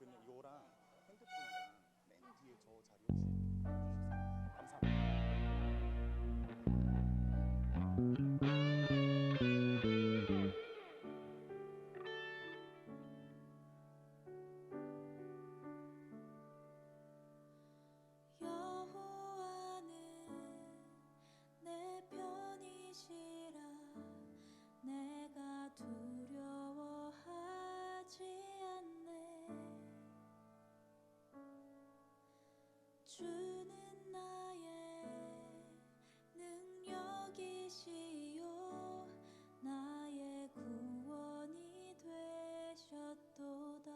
그냥 이거랑 핸드폰이랑 맨 뒤에 저 자리 혹시 주세요. 감사합니다. 여호와는 내 편이시라 내가 두려워하지 않네. 주는 나의 능력이시요 나의 구원이 되셨도다.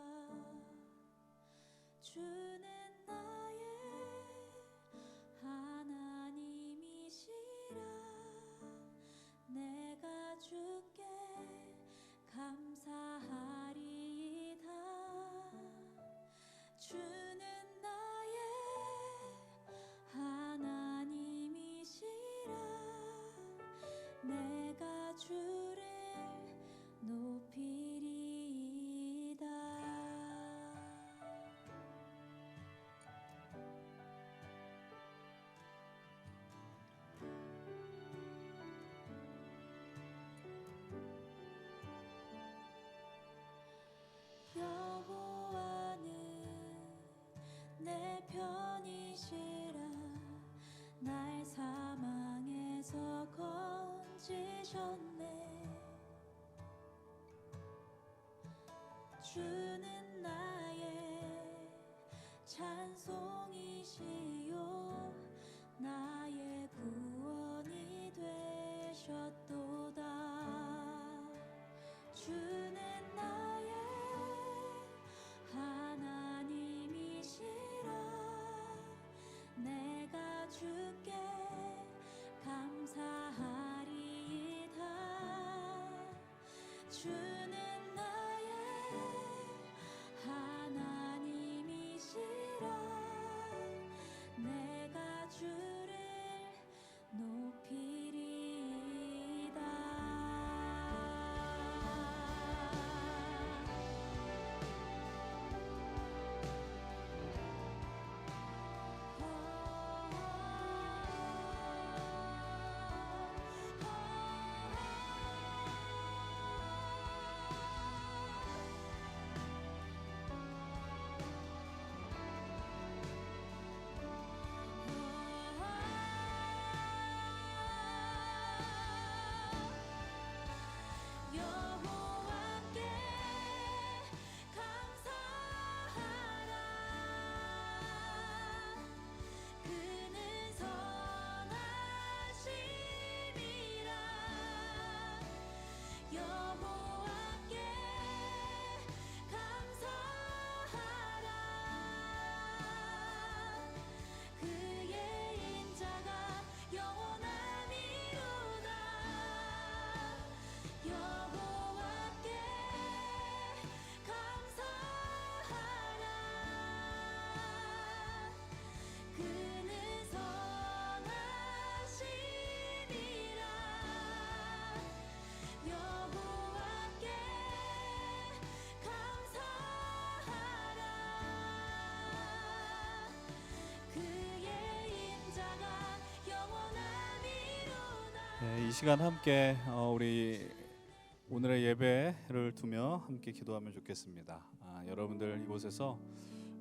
주는 나의 하나님이시라 내가 주께 감사하리이다. 주는 나의 하나님이시라 내가 주를 높이리이다. 여호와는 내 편이시라 날 사망에서 건지셨네. 주는 나의 찬송이시요 나의 구원이 되셨도다. 주는 나의 하나님이시라 내가 주께 감사하리이다. 주는 나의 하나님이시라 내가 주를 높이리이다. 여호와께 감사하라. 그는 선하심이라. 여호와께 감사하라. 그의 인자가 영원하니로다. 여호와께 감사하라. 그는 선하심이라. 여호와께 감사하라. 그의 인자가 영원하니로다. 네, 이 시간 함께 우리 오늘의 예배를 두며 함께 기도하면 좋겠습니다. 여러분들 이곳에서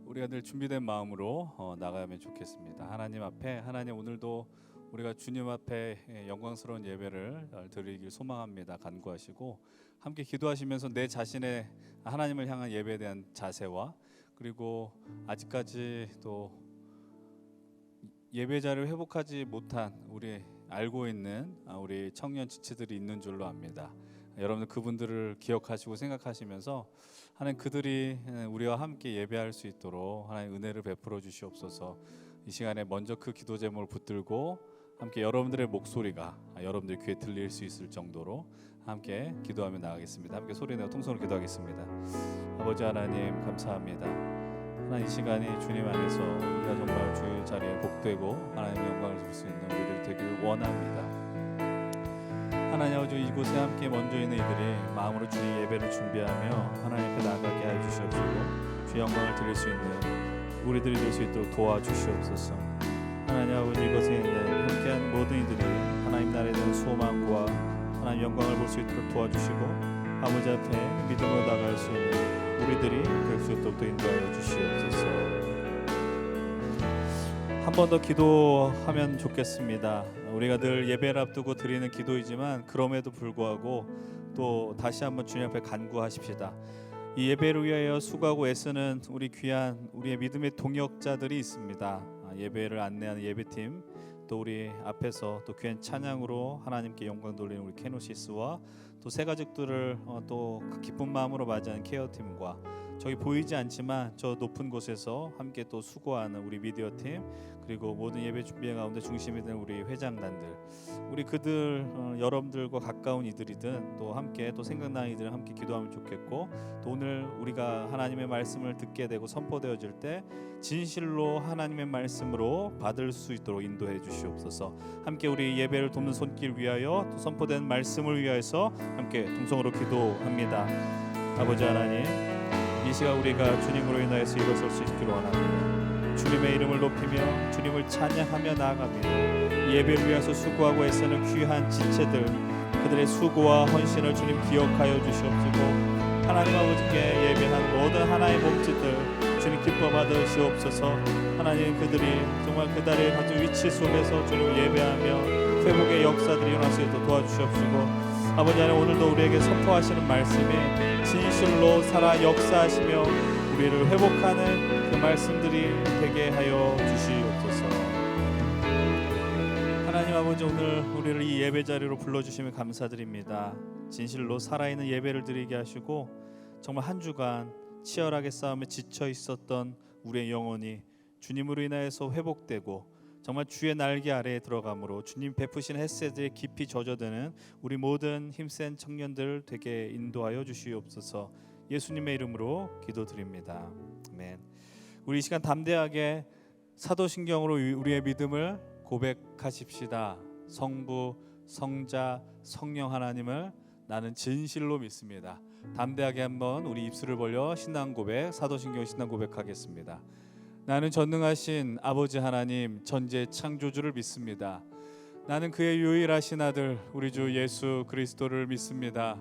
우리가 늘 준비된 마음으로 나가면 좋겠습니다. 하나님 앞에 하나님 오늘도 우리가 주님 앞에 영광스러운 예배를 드리길 소망합니다. 간구하시고 함께 기도하시면서 내 자신의 하나님을 향한 예배에 대한 자세와 그리고 아직까지 또 예배자를 회복하지 못한 우리 알고 있는 우리 청년 지체들이 있는 줄로 압니다. 여러분들 그분들을 기억하시고 생각하시면서 하나님 그들이 우리와 함께 예배할 수 있도록 하나님 은혜를 베풀어 주시옵소서. 이 시간에 먼저 그 기도 제목을 붙들고 함께 여러분들의 목소리가 여러분들 귀에 들릴 수 있을 정도로 함께 기도하며 나가겠습니다. 함께 소리내어 통성으로 기도하겠습니다. 아버지 하나님 감사합니다. 하나님 이 시간이 주님 안에서 우리가 정말 주의 자리에 복되고 하나님의 영광을 줄 수 있는 우리들이 되기를 원합니다. 하나님 아버지 이곳에 함께 먼저 있는 이들이 마음으로 주의 예배를 준비하며 하나님 앞에 나아가게 하여 주시옵시고 주 영광을 드릴 수 있는 우리들이 될 수 있도록 도와주시옵소서. 하나님 아버지, 이곳에 있는 함께한 모든 이들이 하나님 나라에 대한 소망과 하나님 영광을 볼 수 있도록 도와주시고 아버지 앞에 믿음으로 나갈 수 있는 우리들이 될 수 있도록 또 인도하여 주시옵소서. 한 번 더 기도하면 좋겠습니다. 우리가 늘 예배를 앞두고 드리는 기도이지만 그럼에도 불구하고 또 다시 한번 주님 앞에 간구하십시다. 이 예배를 위하여 수고하고 애쓰는 우리 귀한 우리의 믿음의 동역자들이 있습니다. 예배를 안내하는 예배팀, 또 우리 앞에서 또 귀한 찬양으로 하나님께 영광 돌리는 우리 케노시스와 또 새 가족들을 또 기쁜 마음으로 맞이하는 케어팀과 저기 보이지 않지만 저 높은 곳에서 함께 또 수고하는 우리 미디어팀, 그리고 모든 예배 준비의 가운데 중심이 되는 우리 회장단들, 우리 그들 여러분들과 가까운 이들이든 또 함께 또 생각나는 이들은 함께 기도하면 좋겠고, 또 오늘 우리가 하나님의 말씀을 듣게 되고 선포되어질 때 진실로 하나님의 말씀으로 받을 수 있도록 인도해 주시옵소서. 함께 우리 예배를 돕는 손길 위하여 또 선포된 말씀을 위하여서 함께 동성으로 기도합니다. 아버지 하나님, 이 시간 우리가 주님으로 인하여서 일어설 수 있기를 원합니다. 주님의 이름을 높이며 주님을 찬양하며 나아갑니다. 예배를 위해서 수고하고 애쓰는 귀한 지체들, 그들의 수고와 헌신을 주님 기억하여 주시옵시고 하나님 아버지께 예배하는 모든 하나의 몸짓들 주님 기뻐 받으시옵소서. 하나님, 그들이 정말 그달에 가진 위치 속에서 주님을 예배하며 회복의 역사들이 일어날 수 있도록 도와주시옵시고 아버지 하나님, 오늘도 우리에게 선포하시는 말씀이 진실로 살아 역사하시며 우리를 회복하는 그 말씀들이 되게 하여 주시옵소서. 하나님 아버지, 오늘 우리를 이 예배 자리로 불러주시면 감사드립니다. 진실로 살아있는 예배를 드리게 하시고 정말 한 주간 치열하게 싸움에 지쳐 있었던 우리의 영혼이 주님으로 인하여서 회복되고 정말 주의 날개 아래에 들어감으로 주님 베푸신 햇새들에 깊이 젖어드는 우리 모든 힘센 청년들 되게 인도하여 주시옵소서. 예수님의 이름으로 기도드립니다. 아멘. 우리 이 시간 담대하게 사도신경으로 우리의 믿음을 고백하십시다. 성부, 성자, 성령 하나님을 나는 진실로 믿습니다. 담대하게 한번 우리 입술을 벌려 신앙 고백, 사도신경 신앙 고백하겠습니다. 나는 전능하신 아버지 하나님 전지의 창조주를 믿습니다. 나는 그의 유일하신 아들 우리 주 예수 그리스도를 믿습니다.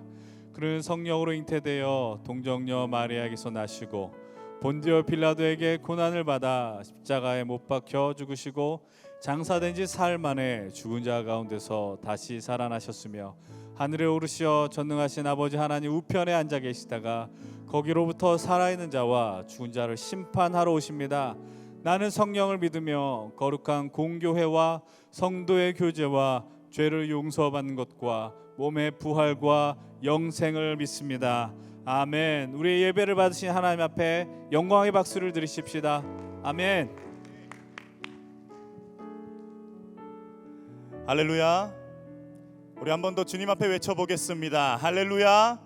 그는 성령으로 잉태되어 동정녀 마리아에게서 나시고 본디오 빌라도에게 고난을 받아 십자가에 못 박혀 죽으시고 장사된 지 사흘 만에 죽은 자 가운데서 다시 살아나셨으며 하늘에 오르시어 전능하신 아버지 하나님 우편에 앉아 계시다가 거기로부터 살아있는 자와 죽은 자를 심판하러 오십니다. 나는 성령을 믿으며 거룩한 공교회와 성도의 교제와 죄를 용서받는 것과 몸의 부활과 영생을 믿습니다. 아멘. 우리의 예배를 받으신 하나님 앞에 영광의 박수를 드리십시다. 아멘. 할렐루야. 우리 한 번 더 주님 앞에 외쳐보겠습니다. 할렐루야.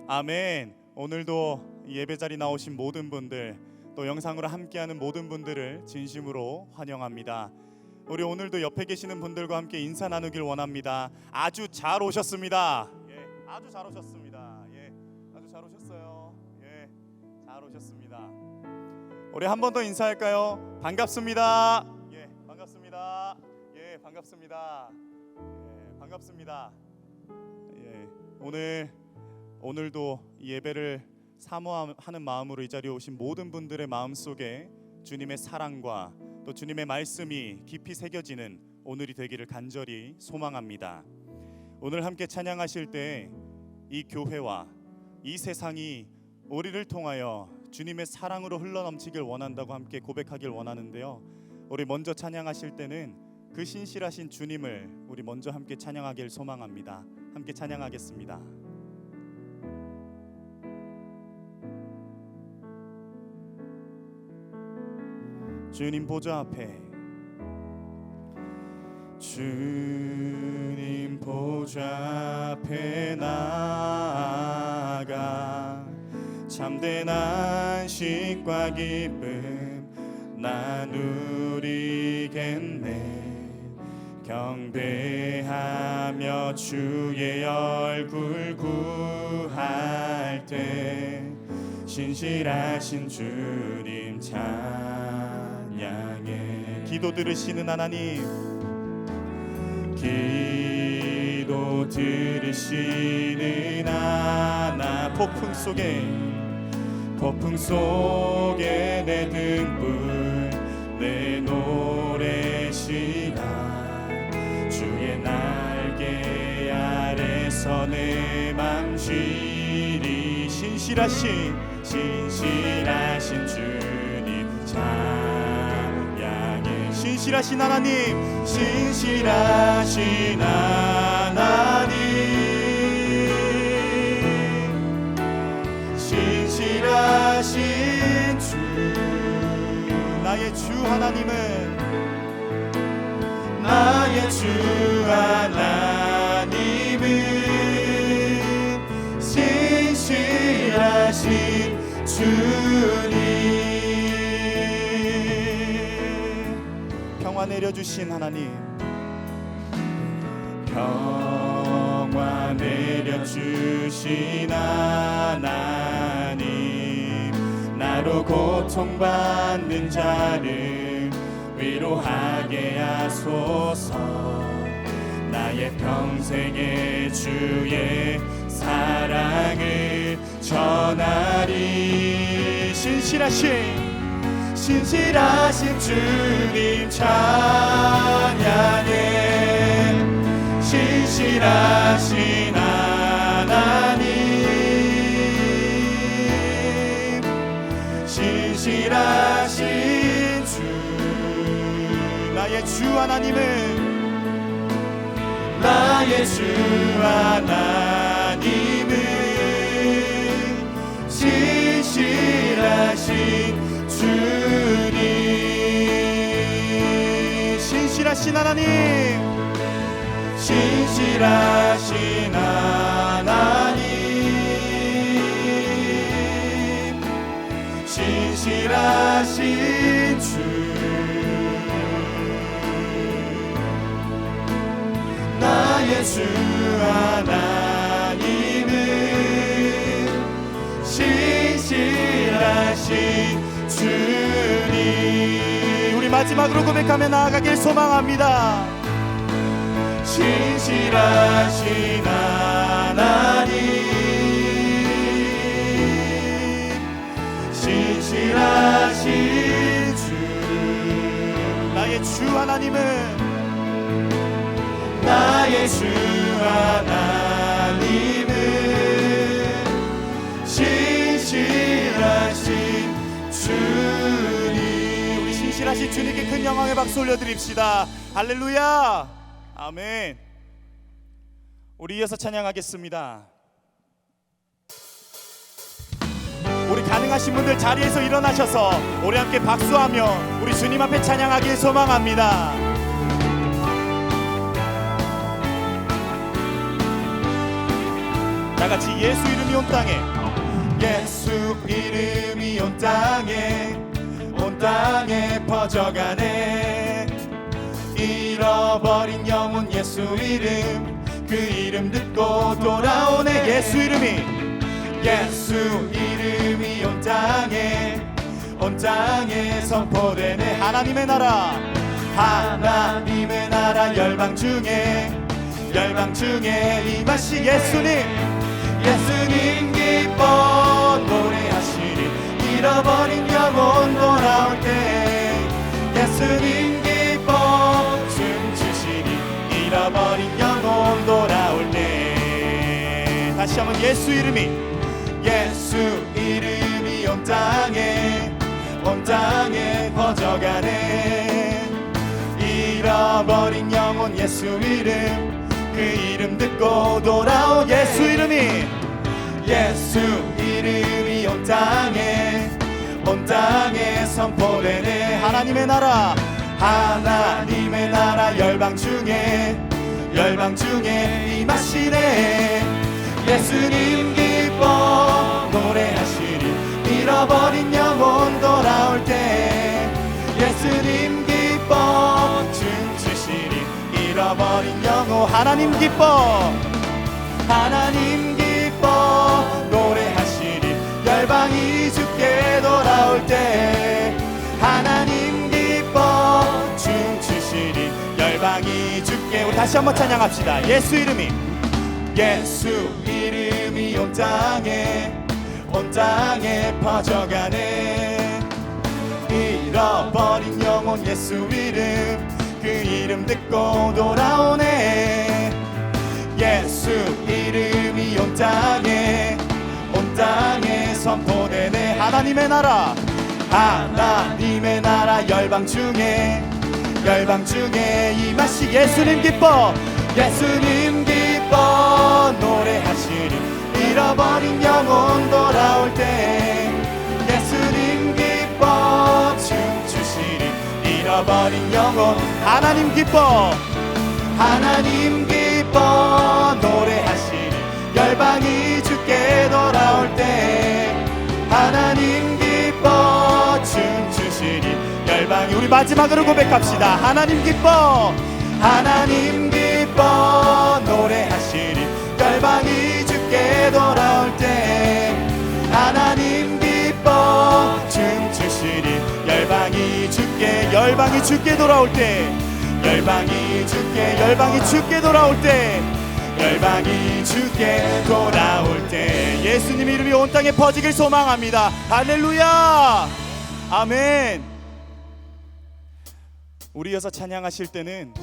아멘. 오늘도 예배 자리 나오신 모든 분들, 또 영상으로 함께하는 모든 분들을 진심으로 환영합니다. 우리 오늘도 옆에 계시는 분들과 함께 인사 나누길 원합니다. 아주 잘 오셨습니다. 예, 아주 잘 오셨습니다. 예, 아주 잘 오셨어요. 예, 잘 오셨습니다. 우리 한 번 더 인사할까요? 반갑습니다. 예, 반갑습니다. 예, 반갑습니다. 예, 반갑습니다. 예, 오늘도 이 예배를 사모하는 마음으로 이 자리에 오신 모든 분들의 마음속에 주님의 사랑과 또 주님의 말씀이 깊이 새겨지는 오늘이 되기를 간절히 소망합니다. 오늘 함께 찬양하실 때 이 교회와 이 세상이 우리를 통하여 주님의 사랑으로 흘러넘치길 원한다고 함께 고백하길 원하는데요, 우리 먼저 찬양하실 때는 그 신실하신 주님을 우리 먼저 함께 찬양하길 소망합니다. 함께 찬양하겠습니다. 주님 보좌 앞에, 주님 보좌 앞에 나아가 참된 안식과 기쁨 나누리겠네. 경배하며 주의 얼굴 구할 때 신실하신 주님 찬양해. 기도 들으시는 하나님, 기도 들으시는 하나. 폭풍 속에 내 등불 내 노래 시간 주의 날개 아래서 내 맘 쉬리. 신실하신 주님 찬양해. 신실하신 하나님, 신실하신 하나님, 신실하신 주, 나의 주 하나님은, 나의 주 하나님은 신실하신 주님. 평화 내려주신 하나님, 평화 내려주신 하나님, 나로 고통받는 자를 위로하게 하소서. 나의 평생의 주의 사랑을 전하리. 신실하신 주님 찬양해. 신실하신 하나님, 신실하신 주, 나의 주 하나님은, 나의 주 하나님은 신실하신 주님. 신실하신 하나님, 신실하신 하나님, 신실하신 주, 나의 주 하나님은 신실하신 주님. 우리 마지막으로 고백하며 나아가길 소망합니다. 신실하신 하나님, 신실하신 주, 나의 주 하나님은, 나의 주 하나님은 신실하신 주님. 우리 신실하신 주님께 큰 영광의 박수 올려드립시다. 할렐루야, 아멘. 우리 이어서 찬양하겠습니다. 우리 가능하신 분들 자리에서 일어나셔서 우리 함께 박수하며 우리 주님 앞에 찬양하길 소망합니다. 다같이 예수 이름이 온 땅에, 예수 이름이 온 땅에 퍼져가네. 잃어버린 영혼 예수 이름, 그 이름 듣고 돌아오네. 예수 이름이 온 땅에 선포되네. 하나님의 나라 열방 중에 임하시. 예수님 기뻐 노래하시리. 잃어버린 영혼 돌아올 때 예수님 기뻐 춤추시리. 잃어버린 영혼 돌아올 때. 다시 한번 예수 이름이 온 땅에 퍼져가네. 잃어버린 영혼 예수 이름, 그 이름 듣고 돌아온 예수 이름이 온 땅에 선포되네. 하나님의 나라 열방 중에 임하시네. 예수님 기뻐 노래하시리. 잃어버린 영혼 돌아올 때 예수님 기뻐 춤추시리. 잃어버린 영혼 하나님 기뻐 노래하시리. 열방이 때 하나님 기뻐 춤추시리 열방이 주께. 우리 다시 한번 찬양합시다. 예수 이름이 온 땅에 퍼져가네. 잃어버린 영혼 예수 이름, 그 이름 듣고 돌아오네. 예수 이름이 온 땅에 선포되네. 하나님의 나라 열방 중에 임하시. 예수님 기뻐 노래하시리 잃어버린 영혼 돌아올 때. 예수님 기뻐 춤추시리 잃어버린 영혼. 하나님 기뻐 노래하시리 열방이 주께 돌아올 때. 하나님 기뻐 춤추시리 열방이. 우리 마지막으로 고백합시다. 하나님 기뻐 노래하시리 열방이 주께 돌아올 때. 하나님 기뻐 춤추시리 열방이 주께 돌아올 때. 열방이 주께 돌아올 때. 예수님 이름이 온 땅에 퍼지길 소망합니다. 할렐루야. 아멘. 우리 이어서 찬양하실 때는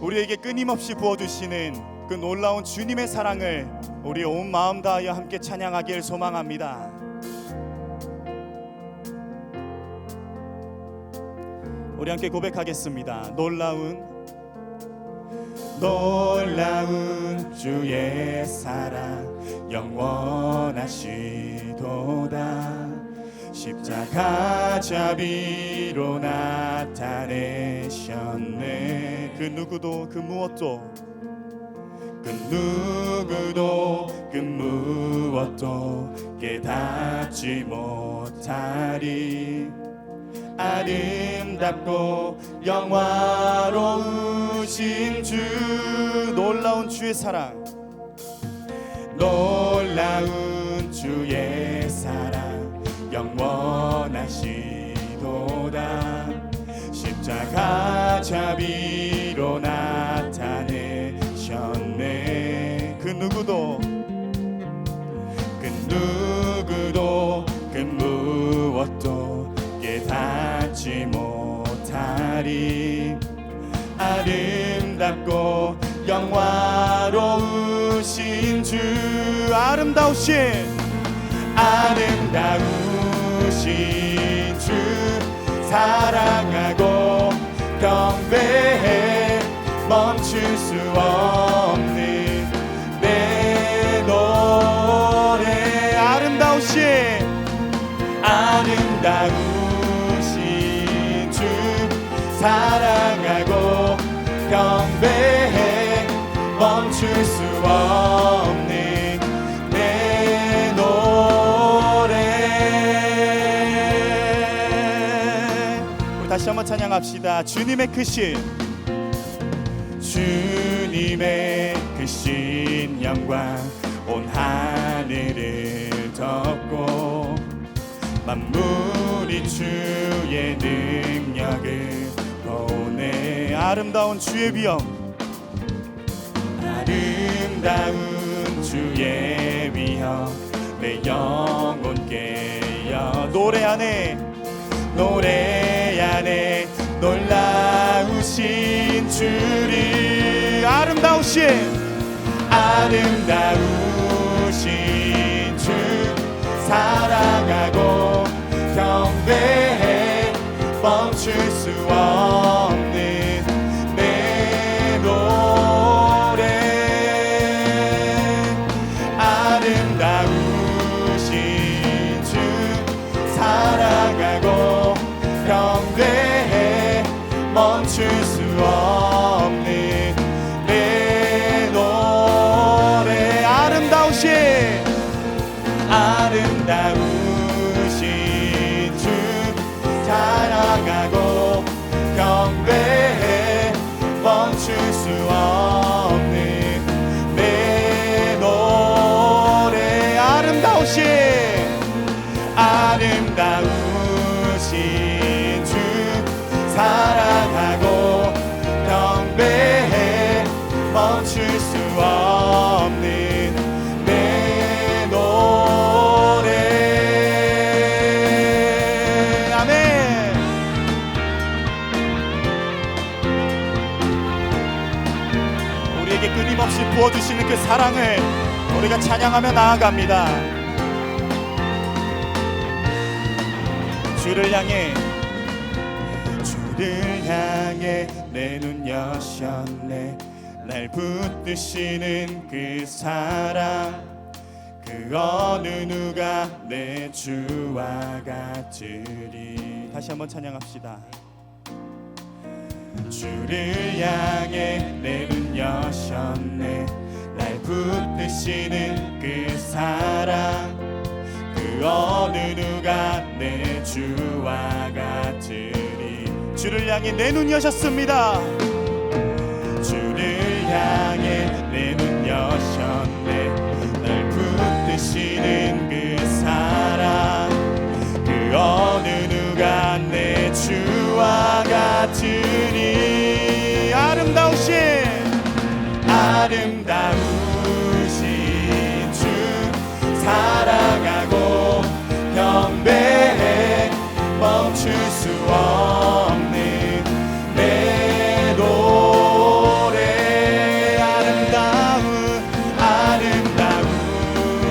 우리에게 끊임없이 부어주시는 그 놀라운 주님의 사랑을 우리 온 마음 다하여 함께 찬양하길 소망합니다. 우리 함께 고백하겠습니다. 놀라운 주의 사랑 영원하시도다. 십자가 자비로 나타내셨네. 그 누구도 그 무엇도 깨닫지 못하리. 아름답고 영화로우신 주. 놀라운 주의 사랑 영원하시도다. 십자가 자비로 나타내셨네. 그 누구도 그 무엇도 깨닫지 못하리. 아름답고 영화로우신 주. 아름다우신 주 사랑하고 경배해. 멈출 수 없는 내 노래. 아름다우신 주 사랑하고 경배해. 멈출 수 없는 내 노래. 우리 다시 한번 찬양합시다. 주님의 크신 영광 온 하늘을 덮고. 만물이 주의 능력을 보내. 아름다운 주의 위엄, 아름다운 주의 위엄 내 영혼 깨어. 노래 안에 놀라우신 주리. 아름다우신 주 사랑하고 경배해. 멈출 수 없는 내 노래. 아름다우신 주 사랑하고 경배해. 멈출 수 없는 내 노래. 아름다우신 주 사랑하고 경배해. 멈출 수 없는 내 노래. 아름다우신 사랑하고 경배해 멈출 수 없는 내 노래. 아멘. 우리에게 끊임없이 부어주시는 그 사랑을 우리가 찬양하며 나아갑니다. 주를 향해 내 눈 여셨네. 날 붙드시는 그 사랑, 그 어느 누가 내 주와 같으리. 다시 한번 찬양합시다. 주를 향해 내 눈 여셨네. 날 붙드시는 그 사랑, 그 어느 누가 내 주와 같으리. 주를 향해 내 눈 여셨습니다. 주를 향해 내 눈 여셨네. 날 붙드시는 그 사랑, 그 어느 누가 내 주와 같으리. 아름다우신 주 사랑하고 경배해 멈출 수 없는 내 노래.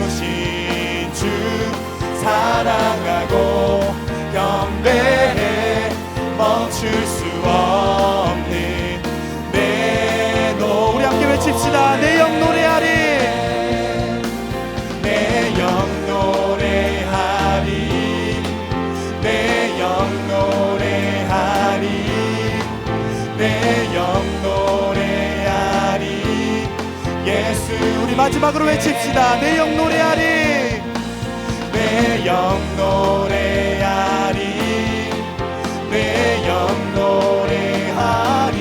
아름다우신 주 사랑하고 경배해 멈출 수 없는 내 노래. 우리 함께 외칩시다. 내 영 노래하리. 내 영 노래하리. 내 영 노래하리. 내 영 노래하리. 예수. 우리 마지막으로 외칩시다. 내 영 노래하리. 내 영 노래하리. 내 영 노래하리.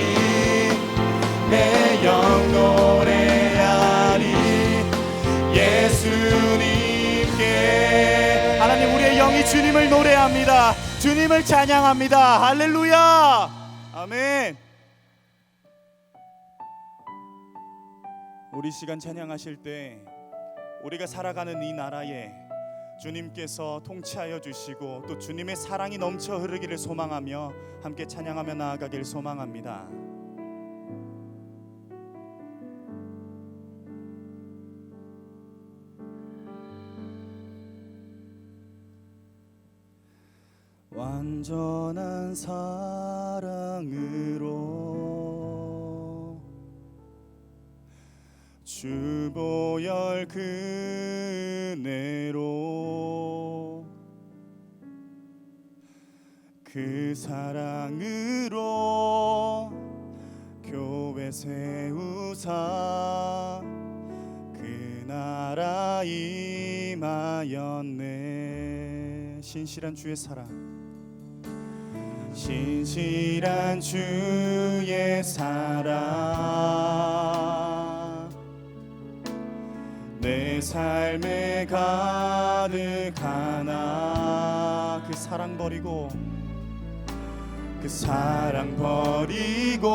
내 영 노래하리. 예수님께. 하나님, 우리의 영이 주님을 노래합니다. 주님을 찬양합니다. 할렐루야. 아멘. 우리 시간 찬양하실 때 우리가 살아가는 이 나라에 주님께서 통치하여 주시고 또 주님의 사랑이 넘쳐 흐르기를 소망하며 함께 찬양하며 나아가길 소망합니다. 완전한 사랑으로 주 보혈 그네로 그 사랑으로 교회 세우사 그 나라 임하였네. 신실한 주의 사랑. 신실한 주의 사랑 내 삶에 가득하나. 그 사랑 버리고 그 사랑 버리고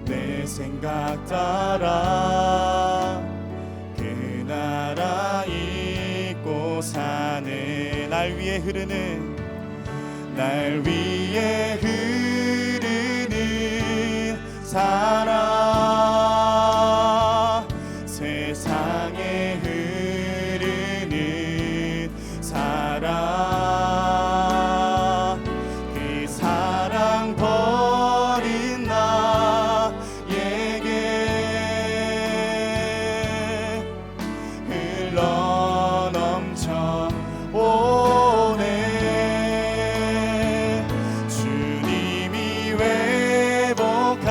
내 생각 따라 그 나라 잊고 사네. 날 위에 흐르는 날 위에 흐르는 사랑 세상에 흐르는 사랑 그 사랑 버린 나에게 흘러 넘쳐 오네. 주님이 회복한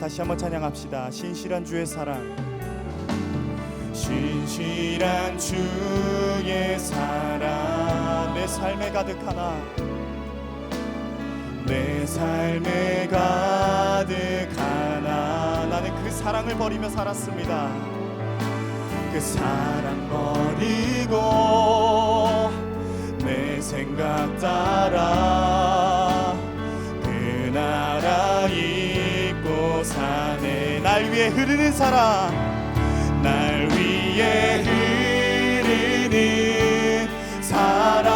다시 한번 찬양합시다. 신실한 주의 사랑, 신실한 주의 사랑 내 삶에 가득하나, 내 삶에 가득하나. 나는 그 사랑을 버리며 살았습니다. 그 사랑 버리고 내 생각 따라 그 나라 잊고 사네. 날 위해 흐르는 사랑, 날 위해 흐르는 사랑,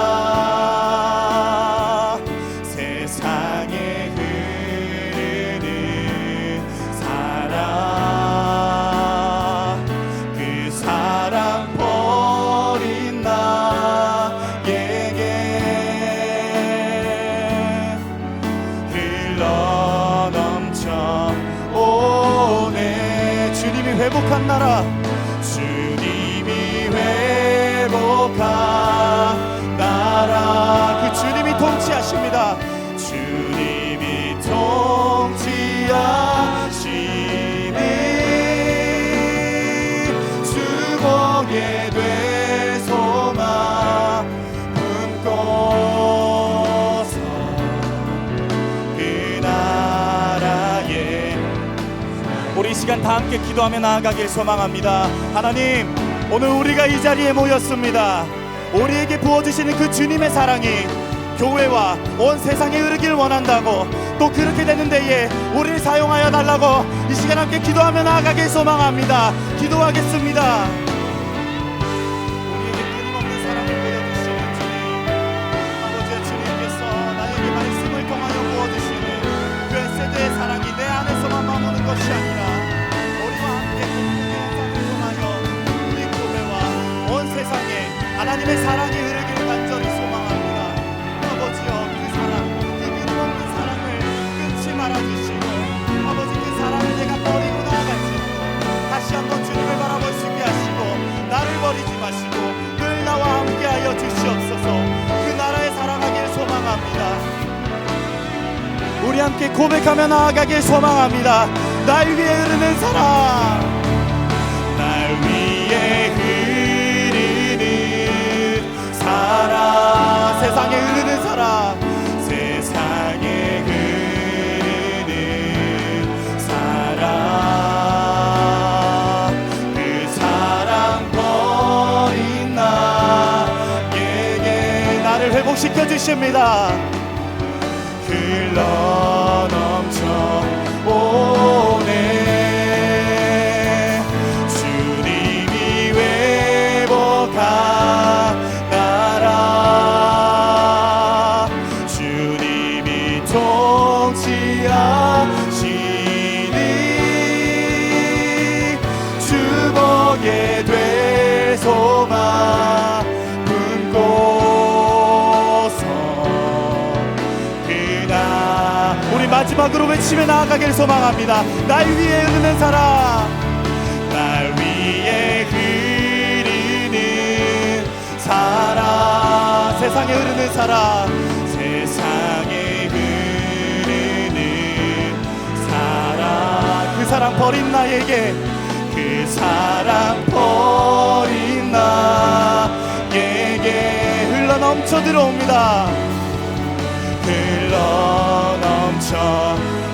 세상에 흐르는 사랑, 그 사랑 버린 나에게 흘러넘쳐 오네. 주님이 회복한 나라, 주님이 회복한 나라. 그 주님이 통치하십니다. 주님이 통치하시니 주복에 될 소망 품고서 그 나라에. 우리 이 시간 다 함께 기도하며 나아가길 소망합니다. 하나님, 오늘 우리가 이 자리에 모였습니다. 우리에게 부어주시는 그 주님의 사랑이 교회와 온 세상에 흐르길 원한다고, 또 그렇게 되는 데에 우리를 사용하여 달라고 이 시간 함께 기도하며 나아가길 소망합니다. 기도하겠습니다. 우리에게 끊임없는 사랑을 보여주시는 주님, 아버지의 주님께서 나에게 말씀을 통하여 부어주시는 그 세대의 사랑이 내 안에서만 머무는 것이 아니라 우리와 함께 공동의 영상을 통하여 우리 교회와 온 세상에 하나님의 사랑이 흐르길 간절히 소망합니다. 아버지여, 그 사랑, 그 끊임없는 사랑을 끊지 말아주시고, 아버지 그 사랑을 내가 버리고 나아갈지 다시 한번 주님을 바라볼 수 있게 하시고, 나를 버리지 마시고 늘 나와 함께하여 주시옵소서. 그 나라에 살아가길 소망합니다. 우리 함께 고백하며 나아가길 소망합니다. 날 위해 흐르는 사랑, 날 위해 흐르는 사랑, 세상에 흐르는 사랑, 세상에 흐르는 사랑, 그 사랑 버린 나에게 나를 회복시켜 주십니다. 흘러넘쳐 오네. 주님이 회복한 나라, 주님이 통치하시니 주복에 될 소망 품고서 그나. 우리 마지막으로 외치며 나아가길 소망합니다. 날 위해 흐르는 사랑, 날 위해 흐르는 사랑, 세상에 흐르는 사랑, 세상에 흐르는 사랑, 그 사랑 버린 나에게, 그 사랑 버린 나에게 흘러넘쳐 들어옵니다. 흘러넘쳐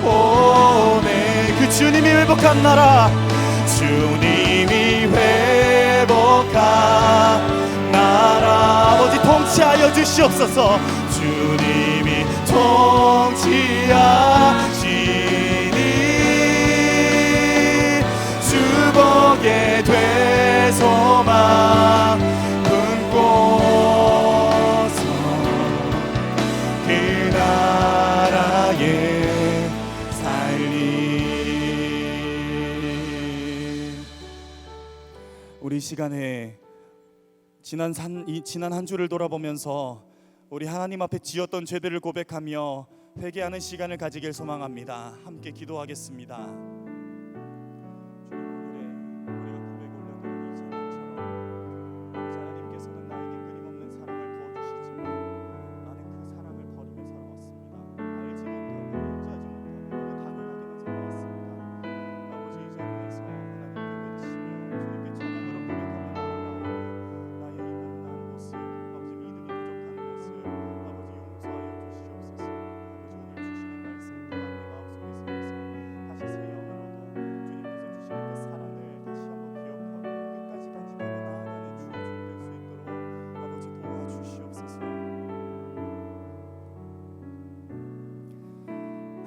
오네. 그 주님이 회복한 나라, 주님이 회복한 나라. 아버지 통치하여 주시옵소서. 주님이 통치하시니 주복에 될 소망 품고서 그 나라에 살리. 우리 이 시간에 지난 한 주를 돌아보면서 우리 하나님 앞에 지었던 죄들을 고백하며 회개하는 시간을 가지길 소망합니다. 함께 기도하겠습니다.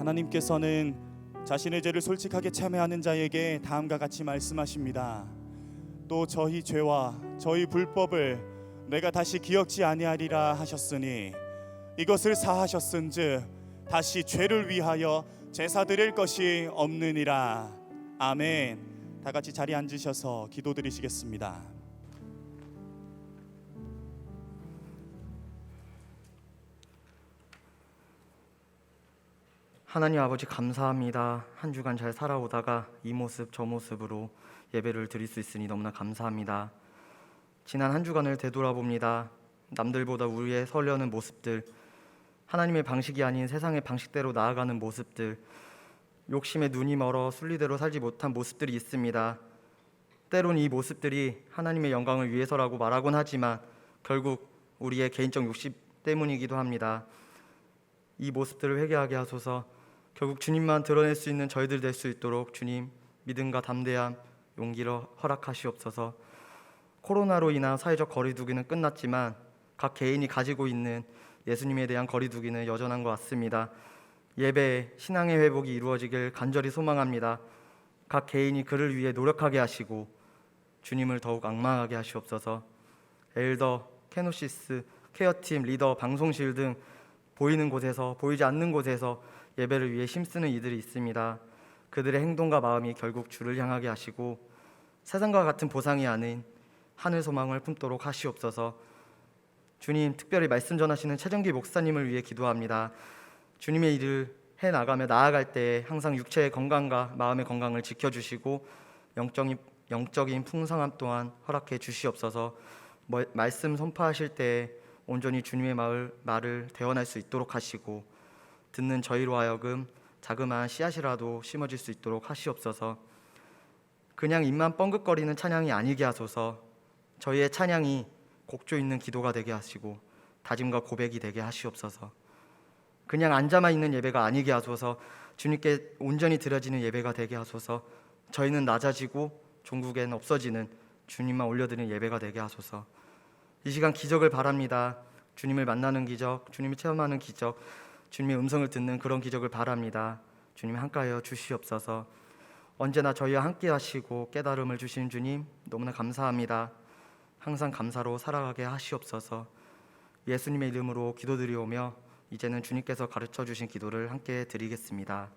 하나님께서는 자신의 죄를 솔직하게 참회하는 자에게 다음과 같이 말씀하십니다. 또 저희 죄와 저희 불법을 내가 다시 기억지 아니하리라 하셨으니 이것을 사하셨은즉 다시 죄를 위하여 제사 드릴 것이 없느니라. 아멘. 다 같이 자리에 앉으셔서 기도드리시겠습니다. 하나님 아버지 감사합니다. 한 주간 잘 살아오다가 이 모습 저 모습으로 예배를 드릴 수 있으니 너무나 감사합니다. 지난 한 주간을 되돌아봅니다. 남들보다 우리의 설레는 모습들, 하나님의 방식이 아닌 세상의 방식대로 나아가는 모습들, 욕심에 눈이 멀어 순리대로 살지 못한 모습들이 있습니다. 때론 이 모습들이 하나님의 영광을 위해서라고 말하곤 하지만 결국 우리의 개인적 욕심 때문이기도 합니다. 이 모습들을 회개하게 하소서. 결국 주님만 드러낼 수 있는 저희들 될 수 있도록 주님 믿음과 담대함, 용기를 허락하시옵소서. 코로나로 인한 사회적 거리두기는 끝났지만 각 개인이 가지고 있는 예수님에 대한 거리두기는 여전한 것 같습니다. 예배, 신앙의 회복이 이루어지길 간절히 소망합니다. 각 개인이 그를 위해 노력하게 하시고 주님을 더욱 앙망하게 하시옵소서. 엘더, 케노시스, 케어팀, 리더, 방송실 등 보이는 곳에서 보이지 않는 곳에서 예배를 위해 힘쓰는 이들이 있습니다. 그들의 행동과 마음이 결국 주를 향하게 하시고 세상과 같은 보상이 아닌 하늘 소망을 품도록 하시옵소서. 주님, 특별히 말씀 전하시는 최정기 목사님을 위해 기도합니다. 주님의 일을 해나가며 나아갈 때에 항상 육체의 건강과 마음의 건강을 지켜주시고 영적인 풍성함 또한 허락해 주시옵소서. 말씀 선포하실 때에 온전히 주님의 말을 대언할 수 있도록 하시고 듣는 저희로 하여금 자그마한 씨앗이라도 심어질 수 있도록 하시옵소서. 그냥 입만 뻥긋거리는 찬양이 아니게 하소서. 저희의 찬양이 곡조 있는 기도가 되게 하시고 다짐과 고백이 되게 하시옵소서. 그냥 앉아만 있는 예배가 아니게 하소서. 주님께 온전히 드려지는 예배가 되게 하소서. 저희는 낮아지고 종국엔 없어지는 주님만 올려드리는 예배가 되게 하소서. 이 시간 기적을 바랍니다. 주님을 만나는 기적, 주님을 체험하는 기적, 주님의 음성을 듣는 그런 기적을 바랍니다. 주님 함께하여 주시옵소서. 언제나 저희와 함께 하시고 깨달음을 주신 주님 너무나 감사합니다. 항상 감사로 살아가게 하시옵소서. 예수님의 이름으로 기도드리오며 이제는 주님께서 가르쳐 주신 기도를 함께 드리겠습니다.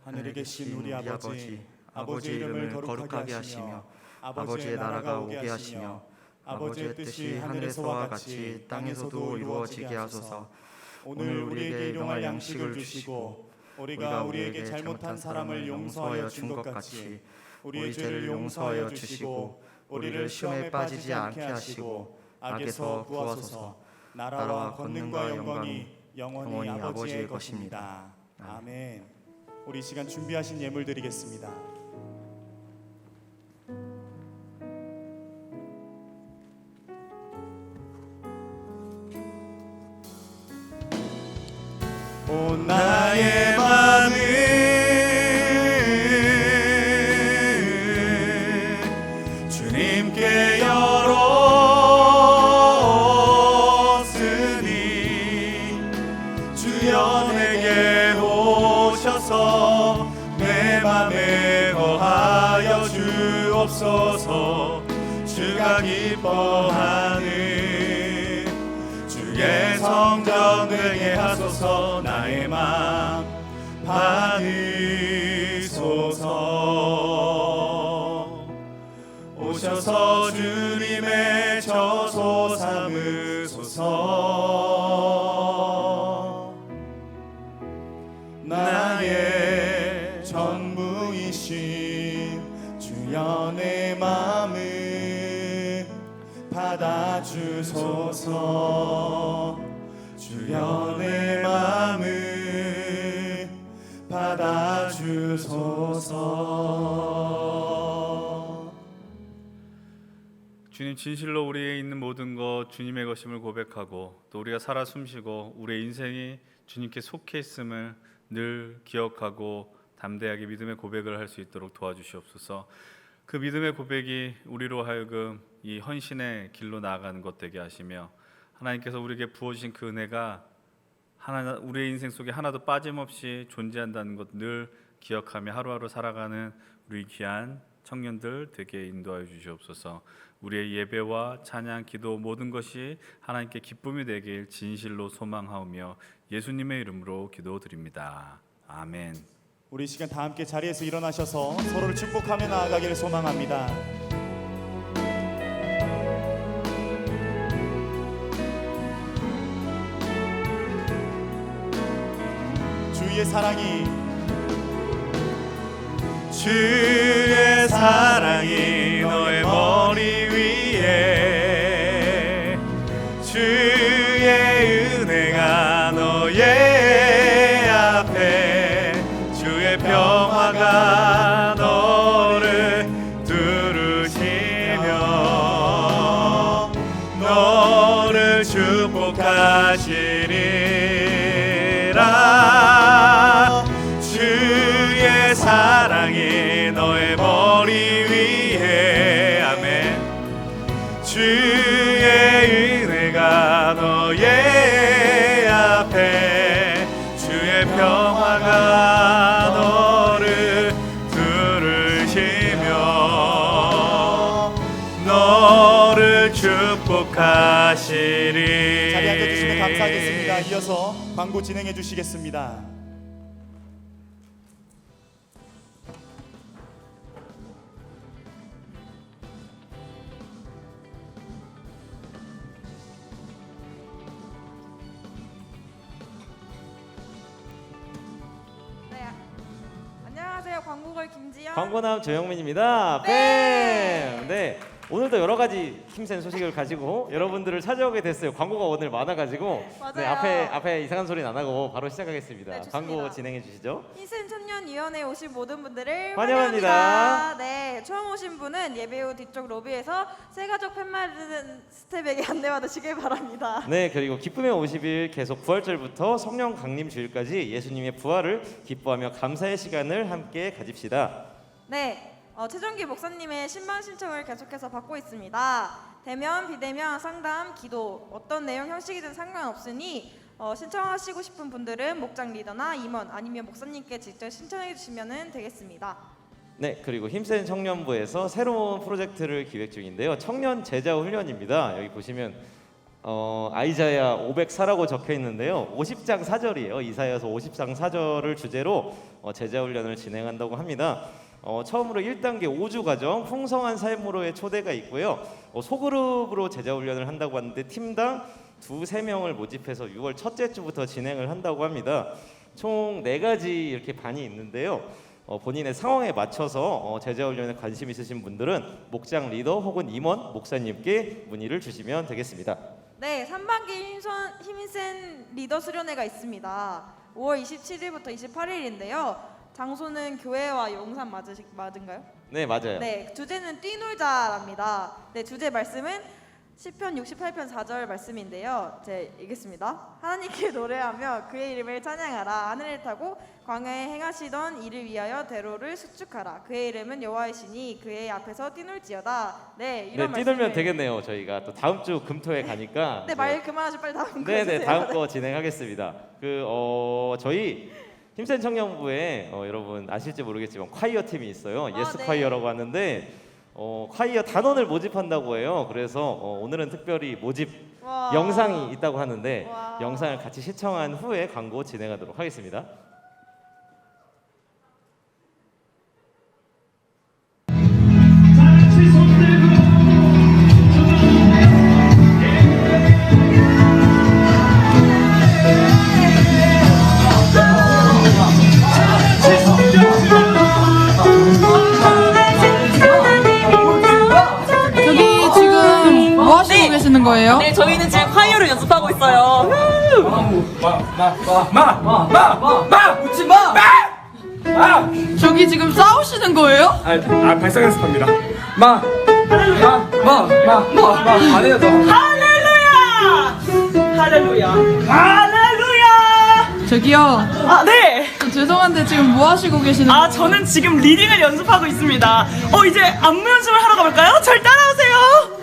하늘에 계신 우리 아버지, 아버지의 이름을 거룩하게 하시며 아버지의 나라가 오게 하시며 아버지의 뜻이 하늘에서와 같이 땅에서도 이루어지게 하소서. 오늘 우리에게 일용할 양식을 주시고 우리가 우리에게 잘못한 사람을 용서하여 준 것 같이 우리의 죄를 용서하여 주시고 우리를 시험에 빠지지 않게 하시고 악에서 구하소서. 나라와 권능과 영광이 영원히 아버지의 것입니다. 아멘. 우리 이 시간 준비하신 예물 드리겠습니다. 온 나의 마음을 주님께 열었으니 주여 내게 오셔서 내 맘에 거하여 주옵소서. 주가 기뻐하는 주의 성전 되게 하소서. 나의 맘 받으소서. 오셔서 주님의 처소 삼으소서. 나의 전부이신 주여 내 맘을 받아주소서. 주여 내 맘을 받아주소서. 주님, 진실로 우리에 있는 모든 것 주님의 것임을 고백하고 또 우리가 살아 숨쉬고 우리의 인생이 주님께 속해 있음을 늘 기억하고 담대하게 믿음의 고백을 할 수 있도록 도와주시옵소서. 그 믿음의 고백이 우리로 하여금 이 헌신의 길로 나아가는 것 되게 하시며 하나님께서 우리에게 부어주신 그 은혜가 우리의 인생 속에 하나도 빠짐없이 존재한다는 것 늘 기억하며 하루하루 살아가는 우리 귀한 청년들 되게 인도하여 주시옵소서. 우리의 예배와 찬양, 기도 모든 것이 하나님께 기쁨이 되길 진실로 소망하오며 예수님의 이름으로 기도드립니다. 아멘. 우리 이 시간 다 함께 자리에서 일어나셔서 서로를 축복하며 나아가기를 소망합니다. 주의 사랑이 너의 머리 위에 주의 은혜가 너의 앞에 주의 평화가 너를 두르시며 너를 축복하시리라. 주의 사랑이 너의 머리 위에 아멘. 주의 은혜가 너의 앞에 주의 평화가 너를 두르시며 너를 축복하시리. 자리 앉아주시면 감사하겠습니다. 이어서 광고 진행해 주시겠습니다. 네, 안녕하세요. 광고걸 김지연. 광고남 조영민입니다. 뱀! 네, 오늘도 여러 가지 힘센 소식을 가지고 여러분들을 찾아오게 됐어요. 광고가 오늘 많아가지고 네, 맞아요. 앞에 이상한 소리는 안 하고 바로 시작하겠습니다. 네, 좋습니다. 광고 진행해 주시죠. 흰센 청년위원회에 오신 모든 분들을 환영합니다. 환영합니다. 네, 처음 오신 분은 예배 후 뒤쪽 로비에서 새가족 팻말은 스텝에게 안내받으시길 바랍니다. 네, 그리고 기쁨의 50일 계속 부활절부터 성령 강림 주일까지 예수님의 부활을 기뻐하며 감사의 시간을 함께 가집시다. 네, 최정기 목사님의 신방 신청을 계속해서 받고 있습니다. 대면, 비대면, 상담, 기도 어떤 내용 형식이든 상관없으니 신청하시고 싶은 분들은 목장 리더나 임원 아니면 목사님께 직접 신청해 주시면 되겠습니다. 네, 그리고 힘센 청년부에서 새로운 프로젝트를 기획 중인데요. 청년 제자 훈련입니다. 여기 보시면 아이자야 504라고 적혀 있는데요. 50장 4절이에요. 이사야서 50장 4절을 주제로 제자 훈련을 진행한다고 합니다. 처음으로 1단계 5주 과정 풍성한 삶으로의 초대가 있고요. 소그룹으로 제자 훈련을 한다고 하는데 팀당 2-3명을 모집해서 6월 첫째 주부터 진행을 한다고 합니다. 총 4가지 이렇게 반이 있는데요. 본인의 상황에 맞춰서 제자 훈련에 관심 있으신 분들은 목장 리더 혹은 임원 목사님께 문의를 주시면 되겠습니다. 네, 3반기 힘센 리더 수련회가 있습니다. 5월 27일부터 28일인데요. 장소는 교회와 용산 맞은가요? 네, 맞아요. 네, 주제는 뛰놀자랍니다. 네, 주제 말씀은 시편 68편 4절 말씀인데요. 제가 읽겠습니다. 하나님께 노래하며 그의 이름을 찬양하라. 하늘을 타고 광야에 행하시던 이를 위하여 대로를 수축하라. 그의 이름은 여호와이시니 그의 앞에서 뛰놀지어다. 네, 이런 네, 뛰놀면 말씀을- 되겠네요. 저희가 또 다음 주 금토에 가니까. 네, 말 그만하시고 빨리 다음 거 네, 해주세요. 다음 거 진행하겠습니다. 저희 힘센 청년부에 여러분 아실지 모르겠지만 콰이어 팀이 있어요. 예스 네. 콰이어라고 하는데 콰이어 단원을 모집한다고 해요. 그래서 오늘은 특별히 모집 와. 영상이 있다고 하는데 와. 영상을 같이 시청한 후에 광고 진행하도록 하겠습니다. 저기 지금 뭐 하시고 계시는 거예요? 네, 저희는 지금 콰이어를 연습하고 있어요. 저기 지금 싸우시는 거예요? 발성 연습합니다. 안 해요, 저. 할렐루야! 할렐루야! 할렐루야! 저기요. 아, 네! 저 죄송한데 지금 뭐 하시고 계시는 거예요? 저는 지금 리딩을 연습하고 있습니다. 이제 안무 연습을 하러 가볼까요? 절 따라오세요!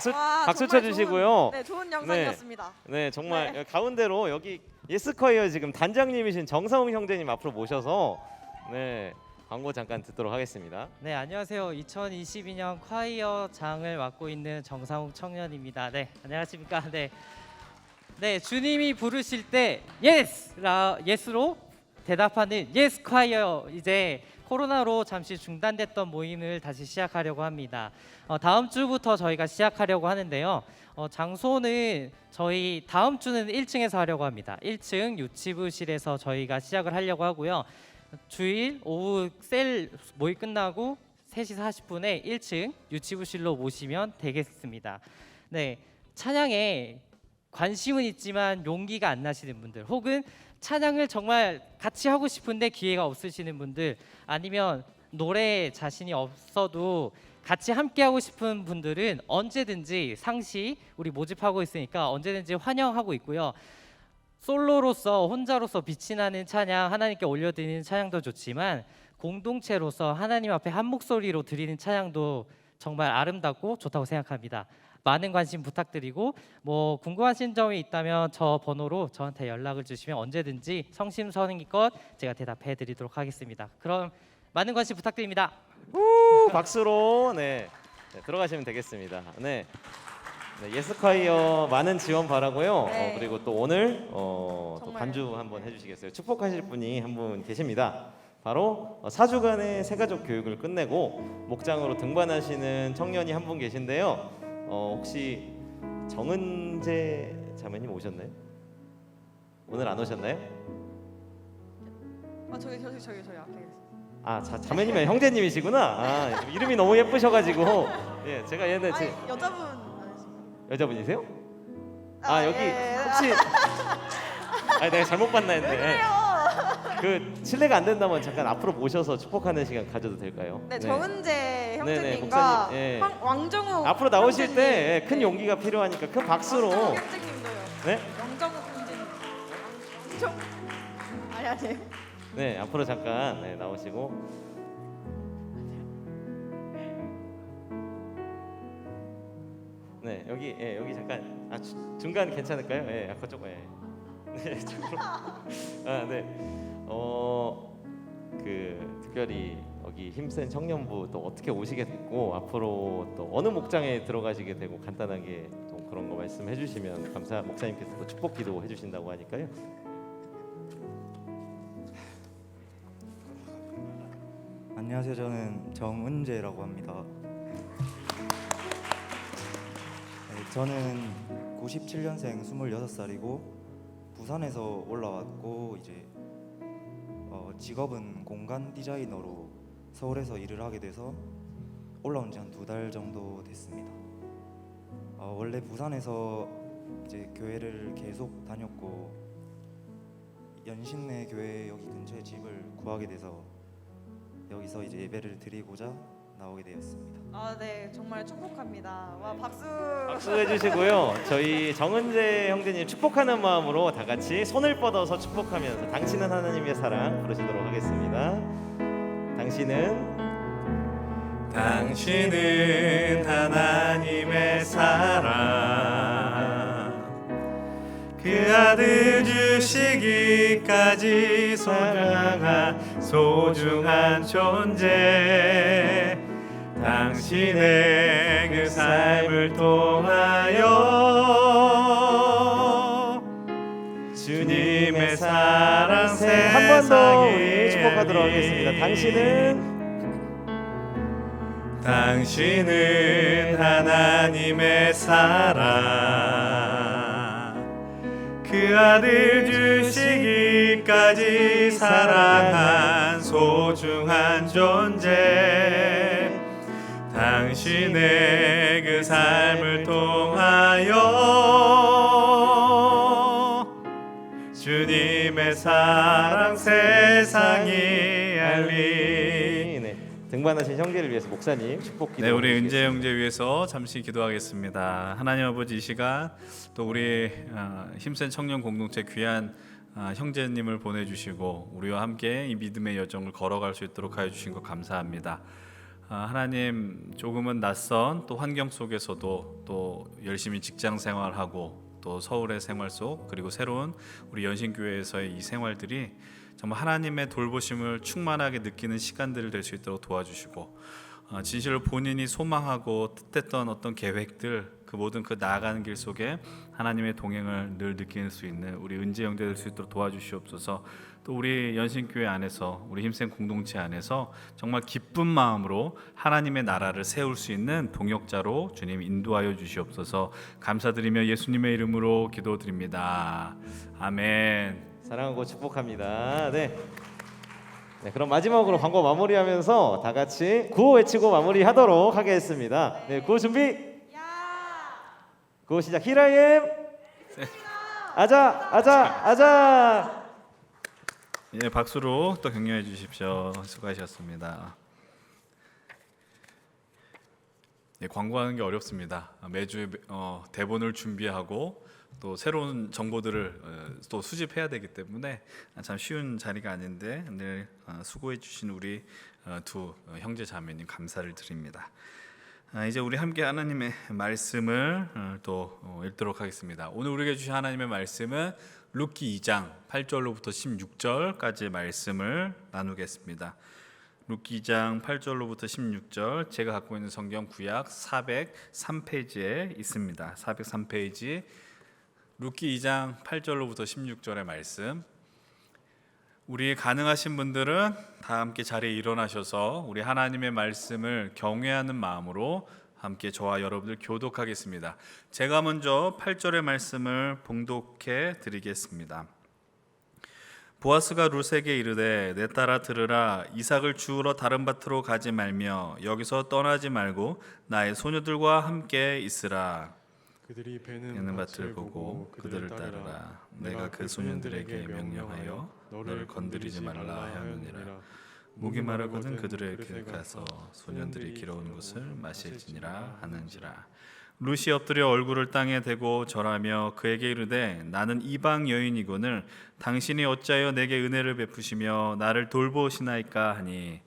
박수 와, 박수 정말 쳐주시고요. 네, 좋은 영상이었습니다. 네, 정말 네. 가운데로 여기 예스콰이어 지금 단장님이신 정상웅 형제님 앞으로 모셔서 네 광고 잠깐 듣도록 하겠습니다. 네, 안녕하세요. 2022년 콰이어장을 맡고 있는 정상욱 청년입니다. 네, 안녕하십니까? 네, 주님이 부르실 때 예스로 대답하는 예스 콰이어. 이제 코로나로 잠시 중단됐던 모임을 다시 시작하려고 합니다. 다음 주부터 저희가 시작하려고 하는데요. 장소는 저희 다음 주는 1층에서 하려고 합니다. 1층 유치부실에서 저희가 시작을 하려고 하고요. 주일 오후 셀 모임 끝나고 3시 40분에 1층 유치부실로 모시면 되겠습니다. 네, 찬양에 관심은 있지만 용기가 안 나시는 분들, 혹은 찬양을 정말 같이 하고 싶은데 기회가 없으시는 분들, 아니면 노래에 자신이 없어도 같이 함께 하고 싶은 분들은 언제든지 상시 우리 모집하고 있으니까 언제든지 환영하고 있고요. 솔로로서 혼자로서 빛이 나는 찬양, 하나님께 올려드리는 찬양도 좋지만 공동체로서 하나님 앞에 한 목소리로 드리는 찬양도 정말 아름답고 좋다고 생각합니다. 많은 관심 부탁드리고, 뭐 궁금하신 점이 있다면 저 번호로 저한테 연락을 주시면 언제든지 성심성의껏 제가 대답해 드리도록 하겠습니다. 그럼 많은 관심 부탁드립니다. 박수로 네, 들어가시면 되겠습니다. 네, 예스콰이어 많은 지원 바라고요. 네. 그리고 또 오늘 또 정말, 반주 한번 해주시겠어요? 축복하실 분이 한 분 계십니다. 바로 4주간의 새가족 교육을 끝내고 목장으로 등반하시는 청년이 한 분 계신데요. 혹시 정은재 자매님 오셨나요? 오늘 안 오셨나요? 저기 앞에 계세요. 자매님이 형제님이시구나. 이름이 너무 예쁘셔가지고 예, 제가 얘네 아니, 여자분 아니신가요? 여자분이세요? 여기 예. 혹시 내가 잘못 봤나 했네. 그 실례가 안 된다면 잠깐 앞으로 모셔서 축복하는 시간 가져도 될까요? 네, 정은재 네네, 형제님과 목사님, 예. 왕정욱 앞으로 나오실 형제님. 때 큰 네. 용기가 필요하니까 큰 박수로. 왕정욱 형제님도요. 네? 왕정욱 형제님. 아니에요. 네, 앞으로 잠깐 나오시고. 네, 여기 잠깐 중간 괜찮을까요? 예, 아까 조금 네, 쪽으로. 그 특별히 여기 힘센 청년부 또 어떻게 오시게 됐고 앞으로 또 어느 목장에 들어가시게 되고 간단하게 또 그런 거 말씀해 주시면 목사님께서 또 축복 기도 해 주신다고 하니까요. 안녕하세요. 저는 정은재라고 합니다. 네, 저는 97년생 26살이고 부산에서 올라왔고 이제 직업은 공간 디자이너로 서울에서 일을 하게 돼서 올라온 지 한 2달 정도 됐습니다. 원래 부산에서 이제 교회를 계속 다녔고 연신내 교회 여기 근처에 집을 구하게 돼서 여기서 이제 예배를 드리고자 나오게 되었습니다. 네, 정말 축복합니다. 와, 박수. 박수 해주시고요. 저희 정은재 형제님 축복하는 마음으로 다 같이 손을 뻗어서 축복하면서 당신은 하나님의 사랑 부르시도록 하겠습니다. 당신은 하나님의 사랑, 그 아들 주시기까지 소중한 존재. 당신의 그 삶을 통하여 주님의 사랑 한 번 더 세상에 축복하도록 하겠습니다. 당신은 하나님의 사랑, 그 아들 주시기까지 사랑한 소중한 존재. 당신의 그 삶을 통하여 주님의 사랑 세상이 알리. 네, 등반하신 형제를 위해서 목사님 축복 기도. 네, 우리 은재 형제 위해서 잠시 기도하겠습니다. 하나님 아버지, 이 시간 또 우리 힘센 청년 공동체 귀한 형제님을 보내주시고 우리와 함께 이 믿음의 여정을 걸어갈 수 있도록 하여 주신 것 감사합니다. 하나님, 조금은 낯선 또 환경 속에서도 또 열심히 직장 생활하고 또 서울의 생활 속, 그리고 새로운 우리 연신교회에서의 이 생활들이 정말 하나님의 돌보심을 충만하게 느끼는 시간들을 될 수 있도록 도와주시고, 진실로 본인이 소망하고 뜻했던 어떤 계획들, 그 모든 그 나아가는 길 속에 하나님의 동행을 늘 느낄 수 있는 우리 은재 형제 될 수 있도록 도와주시옵소서. 또 우리 연신교회 안에서, 우리 힘센 공동체 안에서 정말 기쁜 마음으로 하나님의 나라를 세울 수 있는 동역자로 주님 인도하여 주시옵소서. 감사드리며 예수님의 이름으로 기도드립니다. 아멘. 사랑하고 축복합니다. 네, 그럼 마지막으로 광고 마무리하면서 다 같이 구호 외치고 마무리하도록 하겠습니다. 네, 구호 준비. 구호 시작. Here I am. 아자, 아자, 아자. 예, 박수로 또 격려해 주십시오. 수고하셨습니다. 예, 광고하는 게 어렵습니다. 매주 대본을 준비하고 또 새로운 정보들을 또 수집해야 되기 때문에 참 쉬운 자리가 아닌데 늘 수고해 주신 우리 두 형제 자매님 감사를 드립니다. 이제 우리 함께 하나님의 말씀을 또 읽도록 하겠습니다. 오늘 우리에게 주신 하나님의 말씀은 룻기 2장 8절로부터 16절까지의 말씀을 나누겠습니다. 룻기 2장 8절로부터 16절, 제가 갖고 있는 성경 구약 403페이지에 있습니다. 403페이지 룻기 2장 8절로부터 16절의 말씀. 우리 가능하신 분들은 다 함께 자리에 일어나셔서 우리 하나님의 말씀을 경외하는 마음으로 함께 저와 여러분들 교독하겠습니다. 제가 먼저 8절의 말씀을 봉독해 드리겠습니다. 보아스가 룻에게 이르되 내 딸아 들으라. 이삭을 주우러 다른 밭으로 가지 말며 여기서 떠나지 말고 나의 소녀들과 함께 있으라. 그들이 베는 밭을 보고 그들을 따르라. 내가 그 소년들에게 명령하여 너를 건드리지 말라 하였느니라. 목이 마르거든 그들의 곁에 가서 소년들이 길어온 것을 마실지니라 하는지라. 룻이 엎드려 얼굴을 땅에 대고 절하며 그에게 이르되 나는 이방 여인이거늘 당신이 어찌하여 내게 은혜를 베푸시며 나를 돌보시나이까 하니,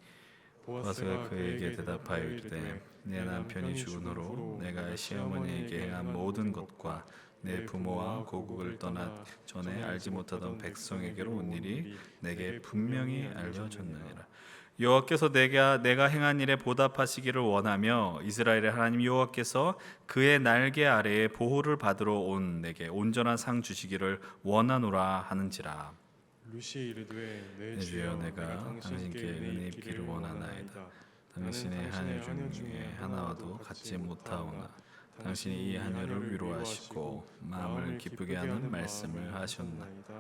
보아스가 그에게 대답하여 이르되 내 남편이 죽은 후로 내가 시어머니에게 행한 모든 것과 내 부모와 고국을 떠나 전에 알지 못하던 백성에게로 온 일이 내게 분명히 알려졌느니라. 여호와께서 내가 행한 일에 보답하시기를 원하며 이스라엘의 하나님 여호와께서 그의 날개 아래에 보호를 받으러 온 내게 온전한 상 주시기를 원하노라 하는지라. 룻이 이르되 내 주여 내가 당신께 은혜 입기를 원하나이다. 당신의 하늘 중에 하나와도 갖지 못하오나 당신이 이 하늘을 위로하시고 마음을 기쁘게 하는 말씀을 하셨나이다.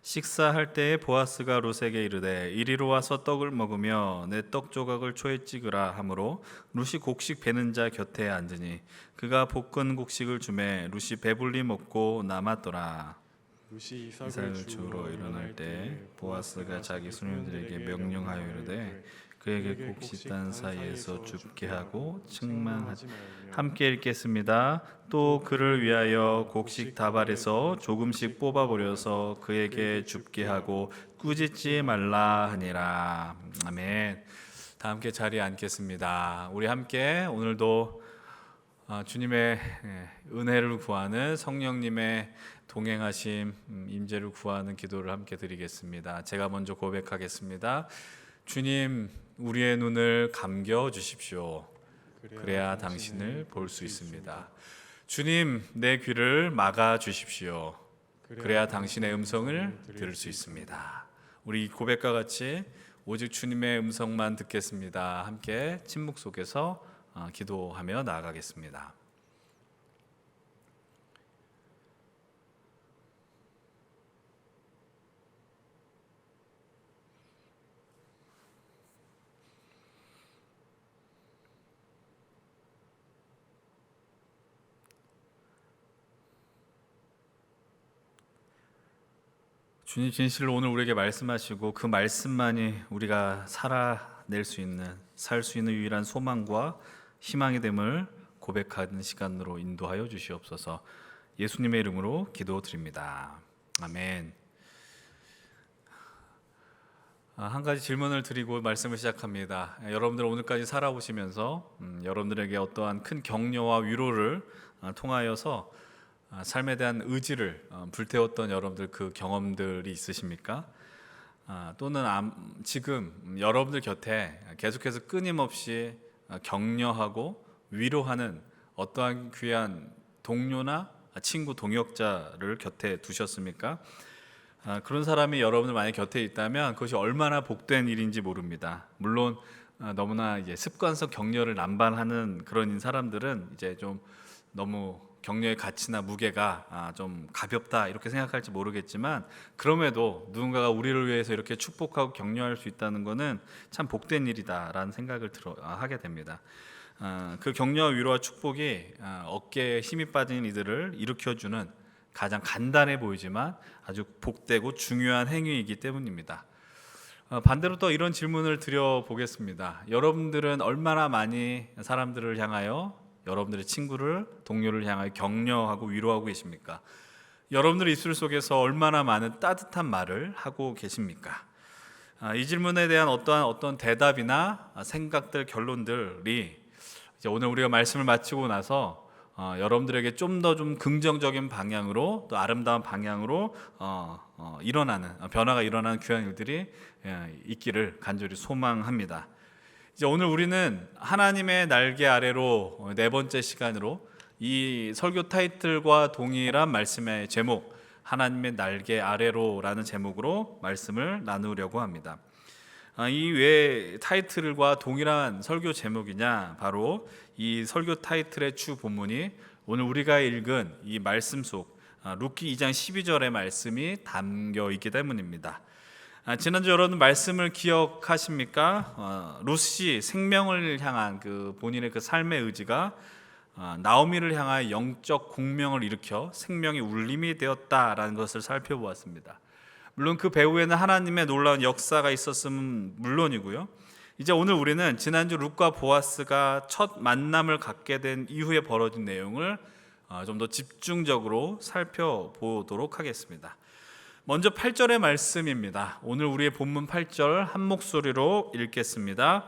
식사할 때에 보아스가 룻에게 이르되 이리로 와서 떡을 먹으며 내 떡 조각을 초에 찍으라 하므로 룻이 곡식 베는 자 곁에 앉으니 그가 볶은 곡식을 주매 룻이 배불리 먹고 남았더라. 룻이 이삭을 주우러 일어날 때 보아스가 자기 소년들에게 명령하여 이르되 그에게 곡식 단 사이에서 줍게 하고 측만하지. 함께 읽겠습니다. 또 그를 위하여 곡식 다발에서 조금씩 뽑아버려서 그에게 줍게 하고 꾸짖지 말라 하니라. 아멘. 다 함께 자리에 앉겠습니다. 우리 함께 오늘도 주님의 은혜를 구하는 성령님의 동행하심, 임재를 구하는 기도를 함께 드리겠습니다. 제가 먼저 고백하겠습니다. 주님, 우리의 눈을 감겨 주십시오. 그래야 당신을 볼 수 있습니다. 주님, 내 귀를 막아 주십시오. 그래야 당신의 음성을 들을 수 있습니다. 우리 고백과 같이 오직 주님의 음성만 듣겠습니다. 함께 침묵 속에서 기도하며 나아가겠습니다. 주님, 진실로 오늘 우리에게 말씀하시고 그 말씀만이 우리가 살아낼 수 있는, 살 수 있는 유일한 소망과 희망이 됨을 고백하는 시간으로 인도하여 주시옵소서. 예수님의 이름으로 기도드립니다. 아멘. 한 가지 질문을 드리고 말씀을 시작합니다. 여러분들 오늘까지 살아오시면서 여러분들에게 어떠한 큰 격려와 위로를 통하여서 삶에 대한 의지를 불태웠던 여러분들 그 경험들이 있으십니까? 또는 지금 여러분들 곁에 계속해서 끊임없이 격려하고 위로하는 어떠한 귀한 동료나 친구, 동역자를 곁에 두셨습니까? 그런 사람이 여러분들 만약 곁에 있다면 그것이 얼마나 복된 일인지 모릅니다. 물론 너무나 이제 습관성 격려를 남발하는 그런 사람들은 이제 좀 너무 격려의 가치나 무게가 좀 가볍다 이렇게 생각할지 모르겠지만, 그럼에도 누군가가 우리를 위해서 이렇게 축복하고 격려할 수 있다는 것은 참 복된 일이다라는 생각을 하게 됩니다. 그 격려와 위로와 축복이 어깨에 힘이 빠진 이들을 일으켜주는 가장 간단해 보이지만 아주 복되고 중요한 행위이기 때문입니다. 반대로 또 이런 질문을 드려보겠습니다. 여러분들은 얼마나 많이 사람들을 향하여, 여러분들의 친구를, 동료를 향하여 격려하고 위로하고 계십니까? 여러분들의 입술 속에서 얼마나 많은 따뜻한 말을 하고 계십니까? 이 질문에 대한 어떤 대답이나 생각들, 결론들이 이제 오늘 우리가 말씀을 마치고 나서 여러분들에게 좀 더 좀 긍정적인 방향으로, 또 아름다운 방향으로 변화가 일어나는 귀한 일들이 있기를 간절히 소망합니다. 이제 오늘 우리는 하나님의 날개 아래로 네 번째 시간으로 이 설교 타이틀과 동일한 말씀의 제목, 하나님의 날개 아래로라는 제목으로 말씀을 나누려고 합니다. 이 왜 타이틀과 동일한 설교 제목이냐? 바로 이 설교 타이틀의 주 본문이 오늘 우리가 읽은 이 말씀 속 룻기 2장 12절의 말씀이 담겨 있기 때문입니다. 지난주 여러분 말씀을 기억하십니까? 룻이 생명을 향한 그 본인의 그 삶의 의지가 나오미를 향하여 영적 공명을 일으켜 생명의 울림이 되었다라는 것을 살펴보았습니다. 물론 그 배후에는 하나님의 놀라운 역사가 있었음은 물론이고요. 이제 오늘 우리는 지난주 룻과 보아스가 첫 만남을 갖게 된 이후에 벌어진 내용을 좀 더 집중적으로 살펴보도록 하겠습니다. 먼저 8절의 말씀입니다. 오늘 우리의 본문 8절 한 목소리로 읽겠습니다.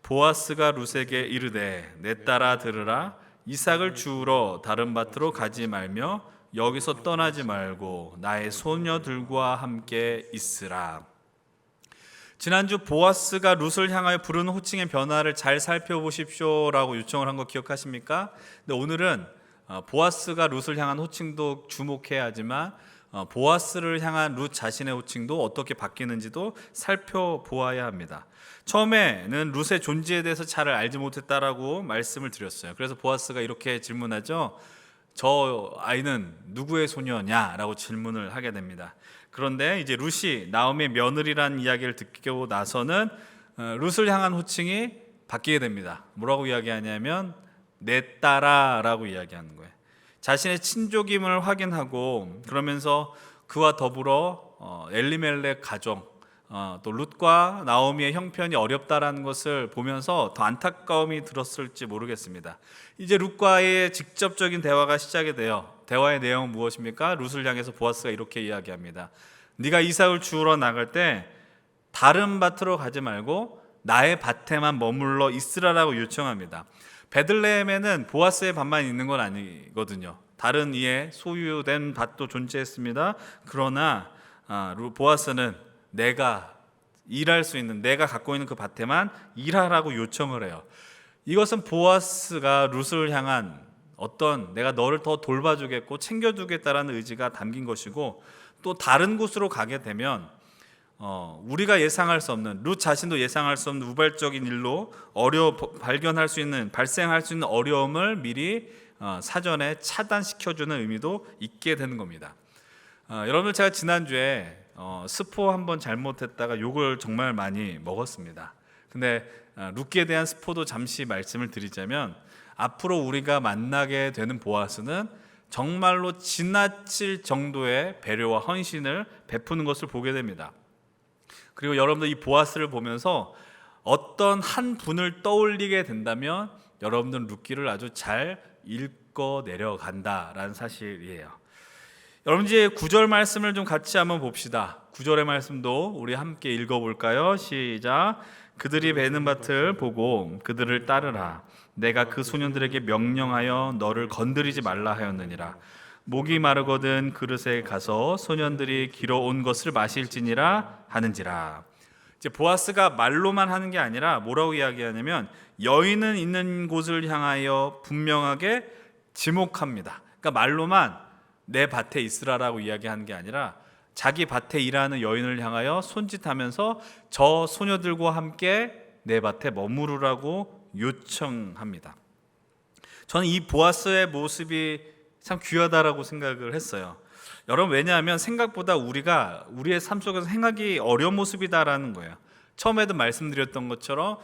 보아스가 룻에게 이르되 내 딸아 들으라, 이삭을 주우러 다른 밭으로 가지 말며 여기서 떠나지 말고 나의 소녀들과 함께 있으라. 지난주 보아스가 룻을 향하여 부르는 호칭의 변화를 잘 살펴보십시오라고 요청을 한 거 기억하십니까? 근데 오늘은 보아스가 룻을 향한 호칭도 주목해야 하지만 보아스를 향한 룻 자신의 호칭도 어떻게 바뀌는지도 살펴보아야 합니다. 처음에는 룻의 존재에 대해서 잘 알지 못했다라고 말씀을 드렸어요. 그래서 보아스가 이렇게 질문하죠. 저 아이는 누구의 소녀냐라고 질문을 하게 됩니다. 그런데 이제 룻이 나오미의 며느리라는 이야기를 듣고 나서는 룻을 향한 호칭이 바뀌게 됩니다. 뭐라고 이야기하냐면 내 딸아라고 이야기하는 거예요. 자신의 친족임을 확인하고, 그러면서 그와 더불어 엘리멜렉 가정, 또 룻과 나오미의 형편이 어렵다라는 것을 보면서 더 안타까움이 들었을지 모르겠습니다. 이제 룻과의 직접적인 대화가 시작이 돼요. 대화의 내용은 무엇입니까? 룻을 향해서 보아스가 이렇게 이야기합니다. 네가 이삭을 주우러 나갈 때 다른 밭으로 가지 말고 나의 밭에만 머물러 있으라라고 요청합니다. 베들레헴에는 보아스의 밭만 있는 건 아니거든요. 다른 이의 소유된 밭도 존재했습니다. 그러나 보아스는 내가 일할 수 있는, 내가 갖고 있는 그 밭에만 일하라고 요청을 해요. 이것은 보아스가 룻을 향한 어떤 내가 너를 더 돌봐주겠고 챙겨주겠다라는 의지가 담긴 것이고, 또 다른 곳으로 가게 되면 우리가 예상할 수 없는, 룻 자신도 예상할 수 없는 우발적인 일로 발생할 수 있는 어려움을 미리 사전에 차단시켜주는 의미도 있게 되는 겁니다. 여러분들, 제가 지난주에 스포 한번 잘못했다가 욕을 정말 많이 먹었습니다. 근데 룻기에 대한 스포도 잠시 말씀을 드리자면, 앞으로 우리가 만나게 되는 보아스는 정말로 지나칠 정도의 배려와 헌신을 베푸는 것을 보게 됩니다. 그리고 여러분들 이 보아스를 보면서 어떤 한 분을 떠올리게 된다면 여러분들은 룻기를 아주 잘 읽어 내려간다라는 사실이에요. 여러분 이제 9절 말씀을 좀 같이 한번 봅시다. 9절의 말씀도 우리 함께 읽어볼까요? 시작. 그들이 베는 밭을 보고 그들을 따르라. 내가 그 소년들에게 명령하여 너를 건드리지 말라 하였느니라. 목이 마르거든 그릇에 가서 소년들이 길어온 것을 마실지니라 하는지라. 이제 보아스가 말로만 하는 게 아니라 뭐라고 이야기하냐면 여인은 있는 곳을 향하여 분명하게 지목합니다. 그러니까 말로만 내 밭에 있으라라고 이야기하는 게 아니라 자기 밭에 일하는 여인을 향하여 손짓하면서 저 소녀들과 함께 내 밭에 머무르라고 요청합니다. 저는 이 보아스의 모습이 참 귀하다라고 생각을 했어요. 여러분, 왜냐하면 생각보다 우리가 우리의 삶 속에서 행하기 어려운 모습이다라는 거예요. 처음에도 말씀드렸던 것처럼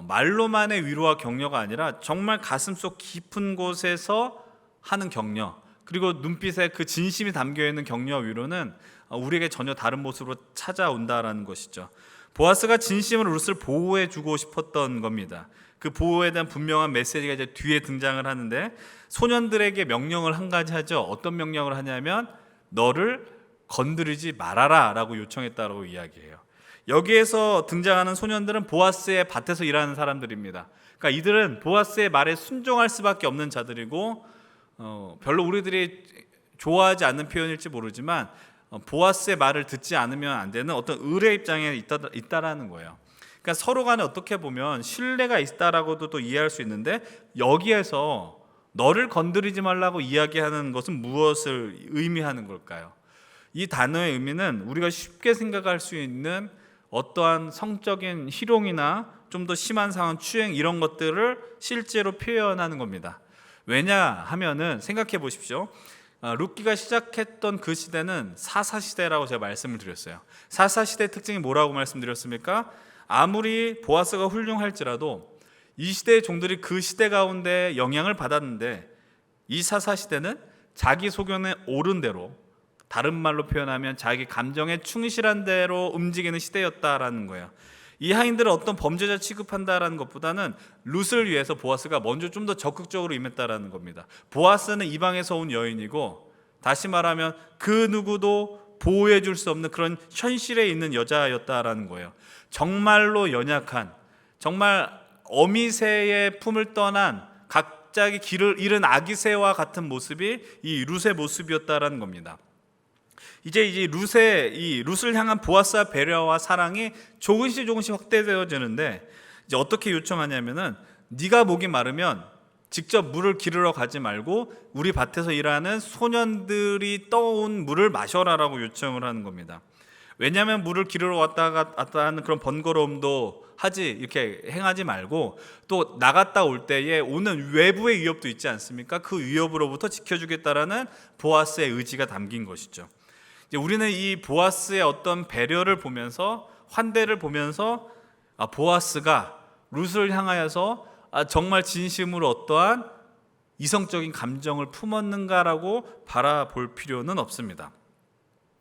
말로만의 위로와 격려가 아니라 정말 가슴속 깊은 곳에서 하는 격려, 그리고 눈빛에 그 진심이 담겨있는 격려와 위로는 우리에게 전혀 다른 모습으로 찾아온다라는 것이죠. 보아스가 진심으로 룻을 보호해주고 싶었던 겁니다. 그 보호에 대한 분명한 메시지가 이제 뒤에 등장을 하는데, 소년들에게 명령을 한 가지 하죠. 어떤 명령을 하냐면 너를 건드리지 말아라 라고 요청했다고 이야기해요. 여기에서 등장하는 소년들은 보아스의 밭에서 일하는 사람들입니다. 그러니까 이들은 보아스의 말에 순종할 수밖에 없는 자들이고, 별로 우리들이 좋아하지 않는 표현일지 모르지만 보아스의 말을 듣지 않으면 안 되는 어떤 을의 입장에 있다라는 거예요. 그러니까 서로 간에 어떻게 보면 신뢰가 있다라고도 또 이해할 수 있는데, 여기에서 너를 건드리지 말라고 이야기하는 것은 무엇을 의미하는 걸까요? 이 단어의 의미는 우리가 쉽게 생각할 수 있는 어떠한 성적인 희롱이나 좀 더 심한 상황, 추행 이런 것들을 실제로 표현하는 겁니다. 왜냐하면은 생각해 보십시오. 룻기가 시작했던 그 시대는 사사시대라고 제가 말씀을 드렸어요. 사사시대의 특징이 뭐라고 말씀드렸습니까? 아무리 보아스가 훌륭할지라도 이 시대의 종들이 그 시대 가운데 영향을 받았는데, 이 사사시대는 자기 소견에 옳은 대로, 다른 말로 표현하면 자기 감정에 충실한 대로 움직이는 시대였다라는 거예요. 이 하인들을 어떤 범죄자 취급한다라는 것보다는 룻을 위해서 보아스가 먼저 좀 더 적극적으로 임했다라는 겁니다. 보아스는 이방에서 온 여인이고, 다시 말하면 그 누구도 보호해 줄 수 없는 그런 현실에 있는 여자였다라는 거예요. 정말로 연약한, 정말 어미새의 품을 떠난 갑자기 길을 잃은 아기새와 같은 모습이 이 룻의 모습이었다라는 겁니다. 이제 룻을 향한 보아스와 배려와 사랑이 조금씩 확대되어지는데, 이제 어떻게 요청하냐면은 네가 목이 마르면 직접 물을 기르러 가지 말고 우리 밭에서 일하는 소년들이 떠온 물을 마셔라라고 요청을 하는 겁니다. 왜냐하면 물을 기르러 왔다 갔다 하는 그런 번거로움도 이렇게 행하지 말고, 또 나갔다 올 때에 오는 외부의 위협도 있지 않습니까? 그 위협으로부터 지켜주겠다라는 보아스의 의지가 담긴 것이죠. 이제 우리는 이 보아스의 어떤 배려를 보면서, 환대를 보면서 보아스가 룻을 향하여서 정말 진심으로 어떠한 이성적인 감정을 품었는가라고 바라볼 필요는 없습니다.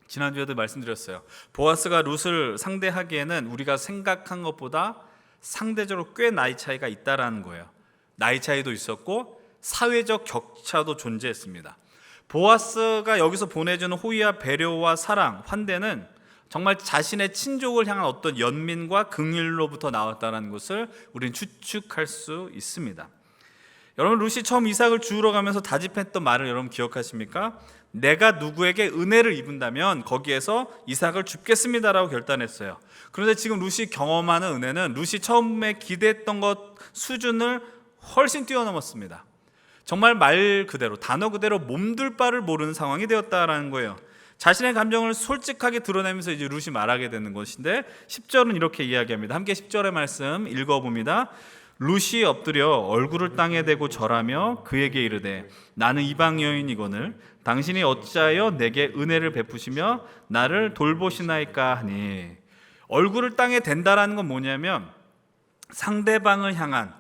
지난주에도 말씀드렸어요. 보아스가 룻을 상대하기에는 우리가 생각한 것보다 상대적으로 꽤 나이 차이가 있다라는 거예요. 나이 차이도 있었고 사회적 격차도 존재했습니다. 보아스가 여기서 보내주는 호의와 배려와 사랑, 환대는 정말 자신의 친족을 향한 어떤 연민과 긍휼로부터 나왔다는 것을 우리는 추측할 수 있습니다. 여러분, 룻이 처음 이삭을 주우러 가면서 다짐했던 말을 여러분 기억하십니까? 내가 누구에게 은혜를 입은다면 거기에서 이삭을 줍겠습니다라고 결단했어요. 그런데 지금 룻이 경험하는 은혜는 룻이 처음에 기대했던 것 수준을 훨씬 뛰어넘었습니다. 정말 말 그대로, 단어 그대로 몸둘 바를 모르는 상황이 되었다라는 거예요. 자신의 감정을 솔직하게 드러내면서 이제 룻이 말하게 되는 것인데, 10절은 이렇게 이야기합니다. 함께 10절의 말씀 읽어봅니다. 룻이 엎드려 얼굴을 땅에 대고 절하며 그에게 이르되 나는 이방 여인이거늘 당신이 어찌하여 내게 은혜를 베푸시며 나를 돌보시나이까 하니. 얼굴을 땅에 댄다라는 건 뭐냐면 상대방을 향한,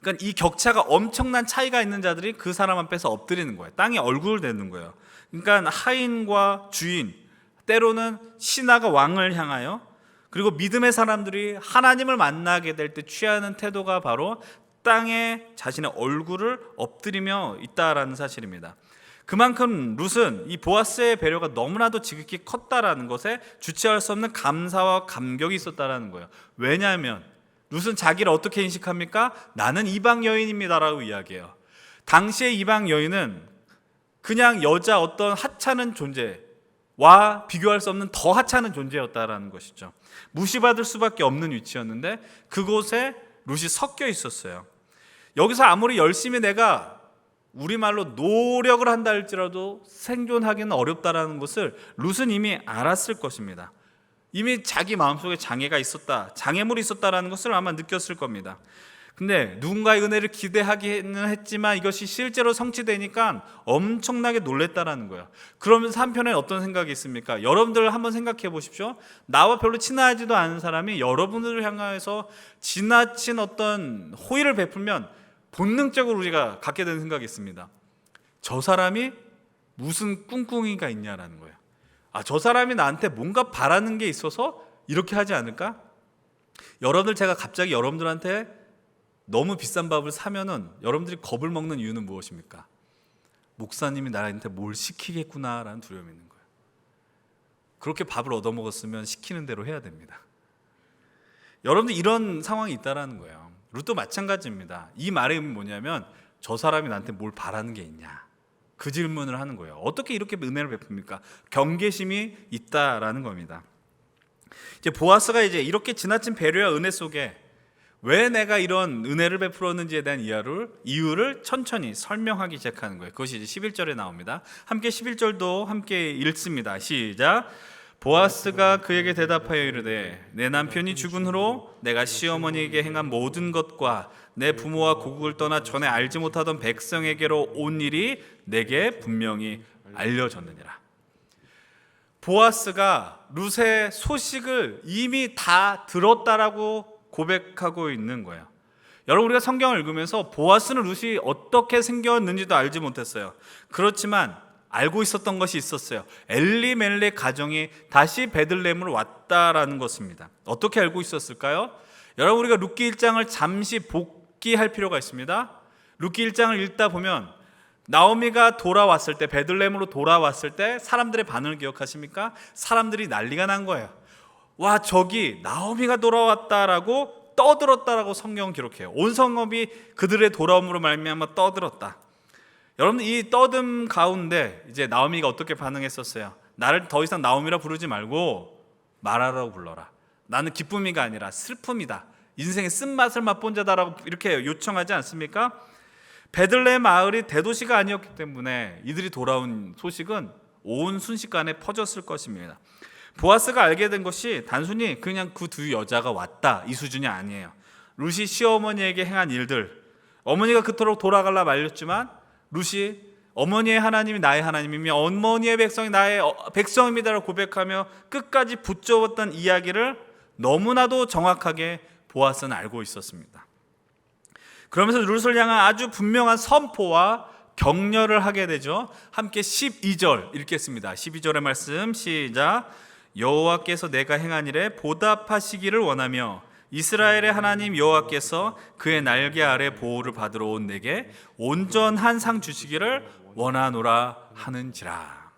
그러니까 이 격차가 엄청난 차이가 있는 자들이 그 사람 앞에서 엎드리는 거예요. 땅에 얼굴을 대는 거예요. 그러니까 하인과 주인, 때로는 신하가 왕을 향하여, 그리고 믿음의 사람들이 하나님을 만나게 될 때 취하는 태도가 바로 땅에 자신의 얼굴을 엎드리며 있다라는 사실입니다. 그만큼 룻은 이 보아스의 배려가 너무나도 지극히 컸다라는 것에 주체할 수 없는 감사와 감격이 있었다라는 거예요. 왜냐하면 룻은 자기를 어떻게 인식합니까? 나는 이방 여인입니다라고 이야기해요. 당시의 이방 여인은 그냥 여자 어떤 하찮은 존재와 비교할 수 없는 더 하찮은 존재였다라는 것이죠. 무시받을 수밖에 없는 위치였는데 그곳에 룻이 섞여 있었어요. 여기서 아무리 열심히 내가 우리말로 노력을 한다 할지라도 생존하기는 어렵다라는 것을 룻은 이미 알았을 것입니다. 이미 자기 마음속에 장애가 있었다, 장애물이 있었다라는 것을 아마 느꼈을 겁니다. 근데 누군가의 은혜를 기대하기는 했지만 이것이 실제로 성취되니까 엄청나게 놀랬다라는 거예요. 그러면서 한편에 어떤 생각이 있습니까? 여러분들 한번 생각해 보십시오. 나와 별로 친하지도 않은 사람이 여러분들을 향해서 지나친 어떤 호의를 베풀면 본능적으로 우리가 갖게 되는 생각이 있습니다. 저 사람이 무슨 꿍꿍이가 있냐라는 거예요. 저 사람이 나한테 뭔가 바라는 게 있어서 이렇게 하지 않을까? 여러분들, 제가 갑자기 여러분들한테 너무 비싼 밥을 사면은 여러분들이 겁을 먹는 이유는 무엇입니까? 목사님이 나한테 뭘 시키겠구나라는 두려움이 있는 거예요. 그렇게 밥을 얻어먹었으면 시키는 대로 해야 됩니다. 여러분들 이런 상황이 있다라는 거예요. 룻도 마찬가지입니다. 이 말의 의미는 뭐냐면 저 사람이 나한테 뭘 바라는 게 있냐, 그 질문을 하는 거예요. 어떻게 이렇게 은혜를 베풉니까? 경계심이 있다라는 겁니다. 이제 보아스가 이제 이렇게 지나친 배려와 은혜 속에 왜 내가 이런 은혜를 베풀었는지에 대한 이유를 천천히 설명하기 시작하는 거예요. 그것이 이제 11절에 나옵니다. 함께 11절도 함께 읽습니다. 시작. 보아스가 그에게 대답하여 이르되 내 남편이 죽은 후로 내가 시어머니에게 행한 모든 것과 내 부모와 고국을 떠나 전에 알지 못하던 백성에게로 온 일이 내게 분명히 알려졌느니라. 보아스가 룻의 소식을 이미 다 들었다라고 고백하고 있는 거예요. 여러분, 우리가 성경을 읽으면서 보아스는 룻이 어떻게 생겼는지도 알지 못했어요. 그렇지만 알고 있었던 것이 있었어요. 엘리멜렉 가정이 다시 베들레헴으로 왔다라는 것입니다. 어떻게 알고 있었을까요? 여러분, 우리가 룻기 1장을 잠시 복기할 필요가 있습니다. 룻기 1장을 읽다 보면 나오미가 돌아왔을 때, 베들레헴으로 돌아왔을 때 사람들의 반응을 기억하십니까? 사람들이 난리가 난 거예요. 와, 저기 나오미가 돌아왔다라고 떠들었다라고 성경은 기록해요. 온 성읍이 그들의 돌아옴으로 말미암아 떠들었다. 여러분, 이 떠듦 가운데 이제 나오미가 어떻게 반응했었어요? 나를 더 이상 나오미라 부르지 말고 마라라고 불러라. 나는 기쁨이가 아니라 슬픔이다. 인생의 쓴맛을 맛본 자다라고 이렇게 요청하지 않습니까? 베들레헴 마을이 대도시가 아니었기 때문에 이들이 돌아온 소식은 온 순식간에 퍼졌을 것입니다. 보아스가 알게 된 것이 단순히 그냥 그 두 여자가 왔다 이 수준이 아니에요. 룻이 시어머니에게 행한 일들, 어머니가 그토록 돌아가려 말렸지만 룻이 어머니의 하나님이 나의 하나님이며 어머니의 백성이 나의 백성입니다라고 고백하며 끝까지 붙잡았던 이야기를 너무나도 정확하게 보아스는 알고 있었습니다. 그러면서 룻을 향한 아주 분명한 선포와 격려를 하게 되죠. 함께 12절 읽겠습니다. 12절의 말씀 시작. 여호와께서 내가 행한 일에 보답하시기를 원하며 이스라엘의 하나님 여호와께서 그의 날개 아래 보호를 받으러 온 내게 온전한 상 주시기를 원하노라 하는지라.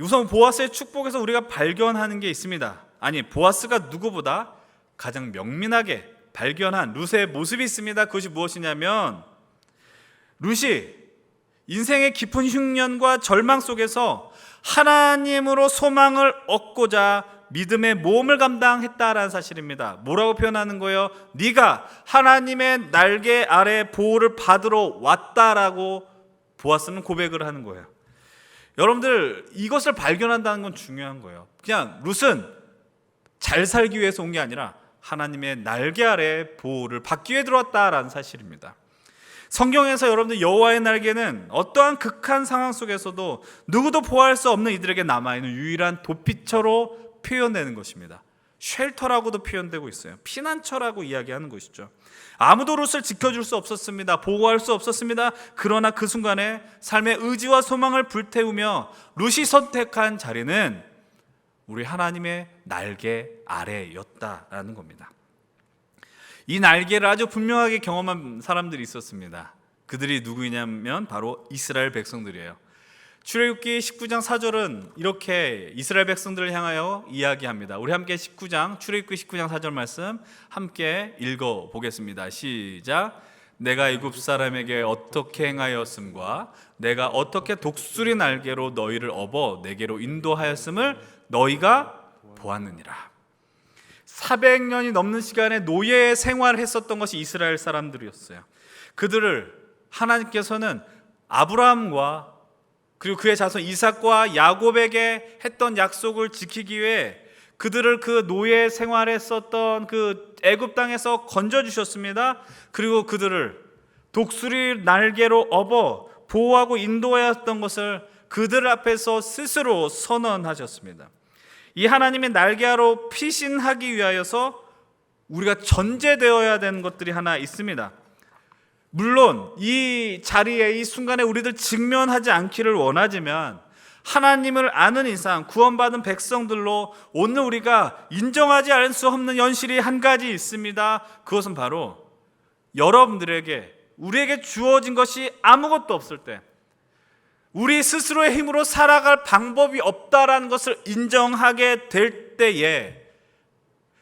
우선 보아스의 축복에서 우리가 발견하는 게 있습니다. 아니, 보아스가 누구보다 가장 명민하게 발견한 룻의 모습이 있습니다. 그것이 무엇이냐면 룻이 인생의 깊은 흉년과 절망 속에서 하나님으로 소망을 얻고자 믿음의 모험을 감당했다라는 사실입니다. 뭐라고 표현하는 거예요? 네가 하나님의 날개 아래 보호를 받으러 왔다라고 보아스는 고백을 하는 거예요. 여러분들, 이것을 발견한다는 건 중요한 거예요. 그냥 룻은 잘 살기 위해서 온 게 아니라 하나님의 날개 아래 보호를 받기 위해 들어왔다라는 사실입니다. 성경에서 여러분들 여호와의 날개는 어떠한 극한 상황 속에서도 누구도 보호할 수 없는 이들에게 남아있는 유일한 도피처로 표현되는 것입니다. 쉘터라고도 표현되고 있어요. 피난처라고 이야기하는 것이죠. 아무도 룻을 지켜줄 수 없었습니다. 보호할 수 없었습니다. 그러나 그 순간에 삶의 의지와 소망을 불태우며 룻이 선택한 자리는 우리 하나님의 날개 아래였다라는 겁니다. 이 날개를 아주 분명하게 경험한 사람들이 있었습니다. 그들이 누구냐면 바로 이스라엘 백성들이에요. 출애굽기 19장 4절은 이렇게 이스라엘 백성들을 향하여 이야기합니다. 우리 함께 19장 출애굽기 19장 4절 말씀 함께 읽어 보겠습니다. 시작. 내가 애굽 사람에게 어떻게 행하였음과 내가 어떻게 독수리 날개로 너희를 업어 내게로 인도하였음을 너희가 보았느니라. 400년이 넘는 시간에 노예 생활을 했었던 것이 이스라엘 사람들이었어요. 그들을 하나님께서는 아브라함과 그리고 그의 자손 이삭과 야곱에게 했던 약속을 지키기 위해 그들을 그 노예 생활했었던 그 애굽 땅에서 건져 주셨습니다. 그리고 그들을 독수리 날개로 업어 보호하고 인도하였던 것을 그들 앞에서 스스로 선언하셨습니다. 이 하나님의 날개로 피신하기 위하여서 우리가 전제되어야 되는 것들이 하나 있습니다. 물론 이 자리에 이 순간에 우리들 직면하지 않기를 원하지만 하나님을 아는 이상 구원받은 백성들로 오늘 우리가 인정하지 않을 수 없는 현실이 한 가지 있습니다. 그것은 바로 여러분들에게 우리에게 주어진 것이 아무것도 없을 때 우리 스스로의 힘으로 살아갈 방법이 없다라는 것을 인정하게 될 때에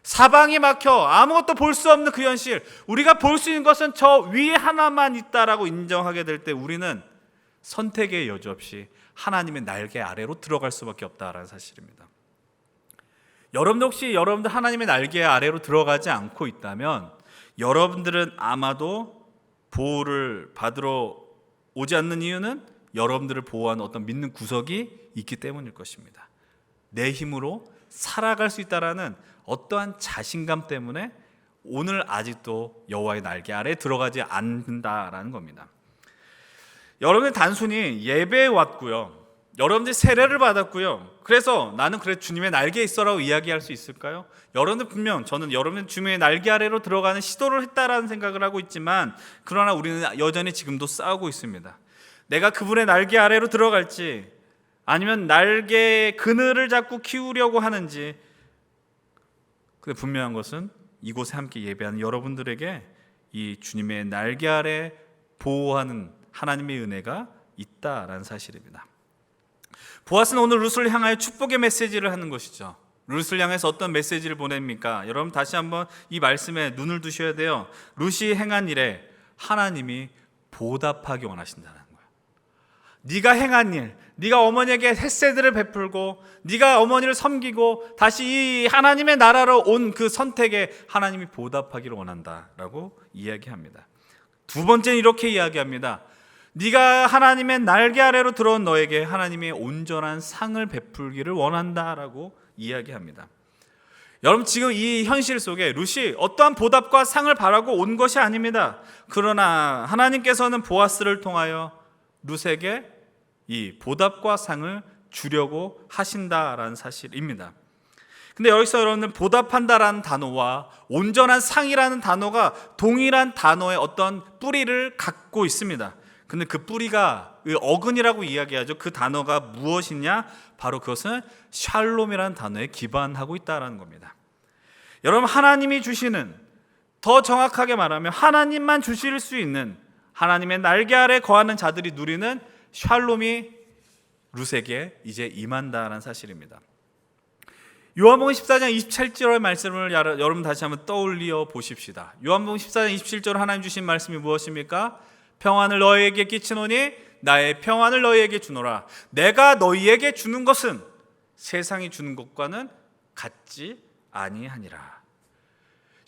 사방이 막혀 아무것도 볼 수 없는 그 현실, 우리가 볼 수 있는 것은 저 위에 하나만 있다라고 인정하게 될 때 우리는 선택의 여지 없이 하나님의 날개 아래로 들어갈 수밖에 없다라는 사실입니다. 여러분들 혹시 여러분들 하나님의 날개 아래로 들어가지 않고 있다면 여러분들은 아마도 보호를 받으러 오지 않는 이유는 여러분들을 보호하는 어떤 믿는 구석이 있기 때문일 것입니다. 내 힘으로 살아갈 수 있다라는 어떠한 자신감 때문에 오늘 아직도 여호와의 날개 아래 들어가지 않는다라는 겁니다. 여러분들 단순히 예배에 왔고요, 여러분들 세례를 받았고요, 그래서 나는 그래 주님의 날개에 있어라고 이야기할 수 있을까요? 여러분들 분명 저는 여러분들 주님의 날개 아래로 들어가는 시도를 했다라는 생각을 하고 있지만 그러나 우리는 여전히 지금도 싸우고 있습니다. 내가 그분의 날개 아래로 들어갈지 아니면 날개의 그늘을 자꾸 키우려고 하는지. 근데 분명한 것은 이곳에 함께 예배하는 여러분들에게 이 주님의 날개 아래 보호하는 하나님의 은혜가 있다라는 사실입니다. 보아스는 오늘 룻을 향하여 축복의 메시지를 하는 것이죠. 룻을 향해서 어떤 메시지를 보냅니까? 여러분 다시 한번 이 말씀에 눈을 두셔야 돼요. 룻이 행한 일에 하나님이 보답하기 원하신다는 거예요. 네가 행한 일, 네가 어머니에게 햇새들을 베풀고 네가 어머니를 섬기고 다시 이 하나님의 나라로 온 그 선택에 하나님이 보답하기를 원한다라고 이야기합니다. 두 번째는 이렇게 이야기합니다. 네가 하나님의 날개 아래로 들어온 너에게 하나님의 온전한 상을 베풀기를 원한다라고 이야기합니다. 여러분 지금 이 현실 속에 룻이 어떠한 보답과 상을 바라고 온 것이 아닙니다. 그러나 하나님께서는 보아스를 통하여 룻에게 이 보답과 상을 주려고 하신다라는 사실입니다. 근데 여기서 여러분들 보답한다라는 단어와 온전한 상이라는 단어가 동일한 단어의 어떤 뿌리를 갖고 있습니다. 근데 그 뿌리가 어근이라고 이야기하죠. 그 단어가 무엇이냐? 바로 그것은 샬롬이라는 단어에 기반하고 있다는 겁니다. 여러분 하나님이 주시는, 더 정확하게 말하면 하나님만 주실 수 있는 하나님의 날개 아래 거하는 자들이 누리는 샬롬이 룻에게 이제 임한다는 사실입니다. 요한복음 14장 27절의 말씀을 여러분 다시 한번 떠올려 보십시다. 요한복음 14장 27절 하나님 주신 말씀이 무엇입니까? 평안을 너희에게 끼치노니 나의 평안을 너희에게 주노라. 내가 너희에게 주는 것은 세상이 주는 것과는 같지 아니하니라.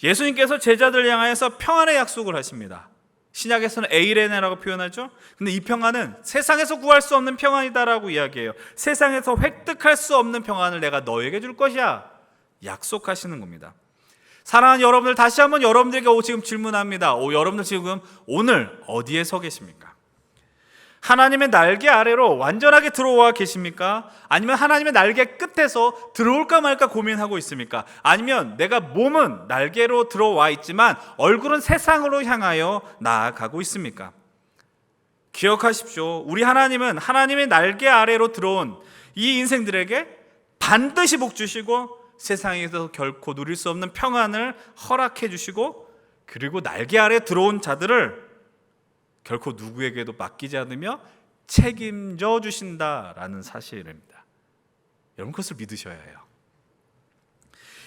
예수님께서 제자들 향하여서 평안의 약속을 하십니다. 신약에서는 에이레네라고 표현하죠. 근데 이 평안은 세상에서 구할 수 없는 평안이다라고 이야기해요. 세상에서 획득할 수 없는 평안을 내가 너에게 줄 것이야 약속하시는 겁니다. 사랑하는 여러분들, 다시 한번 여러분들에게 지금 질문합니다. 여러분들 지금 오늘 어디에 서 계십니까? 하나님의 날개 아래로 완전하게 들어와 계십니까? 아니면 하나님의 날개 끝에서 들어올까 말까 고민하고 있습니까? 아니면 내가 몸은 날개로 들어와 있지만 얼굴은 세상으로 향하여 나아가고 있습니까? 기억하십시오. 우리 하나님은 하나님의 날개 아래로 들어온 이 인생들에게 반드시 복 주시고 세상에서 결코 누릴 수 없는 평안을 허락해 주시고, 그리고 날개 아래 들어온 자들을 결코 누구에게도 맡기지 않으며 책임져 주신다라는 사실입니다. 여러분 그것을 믿으셔야 해요.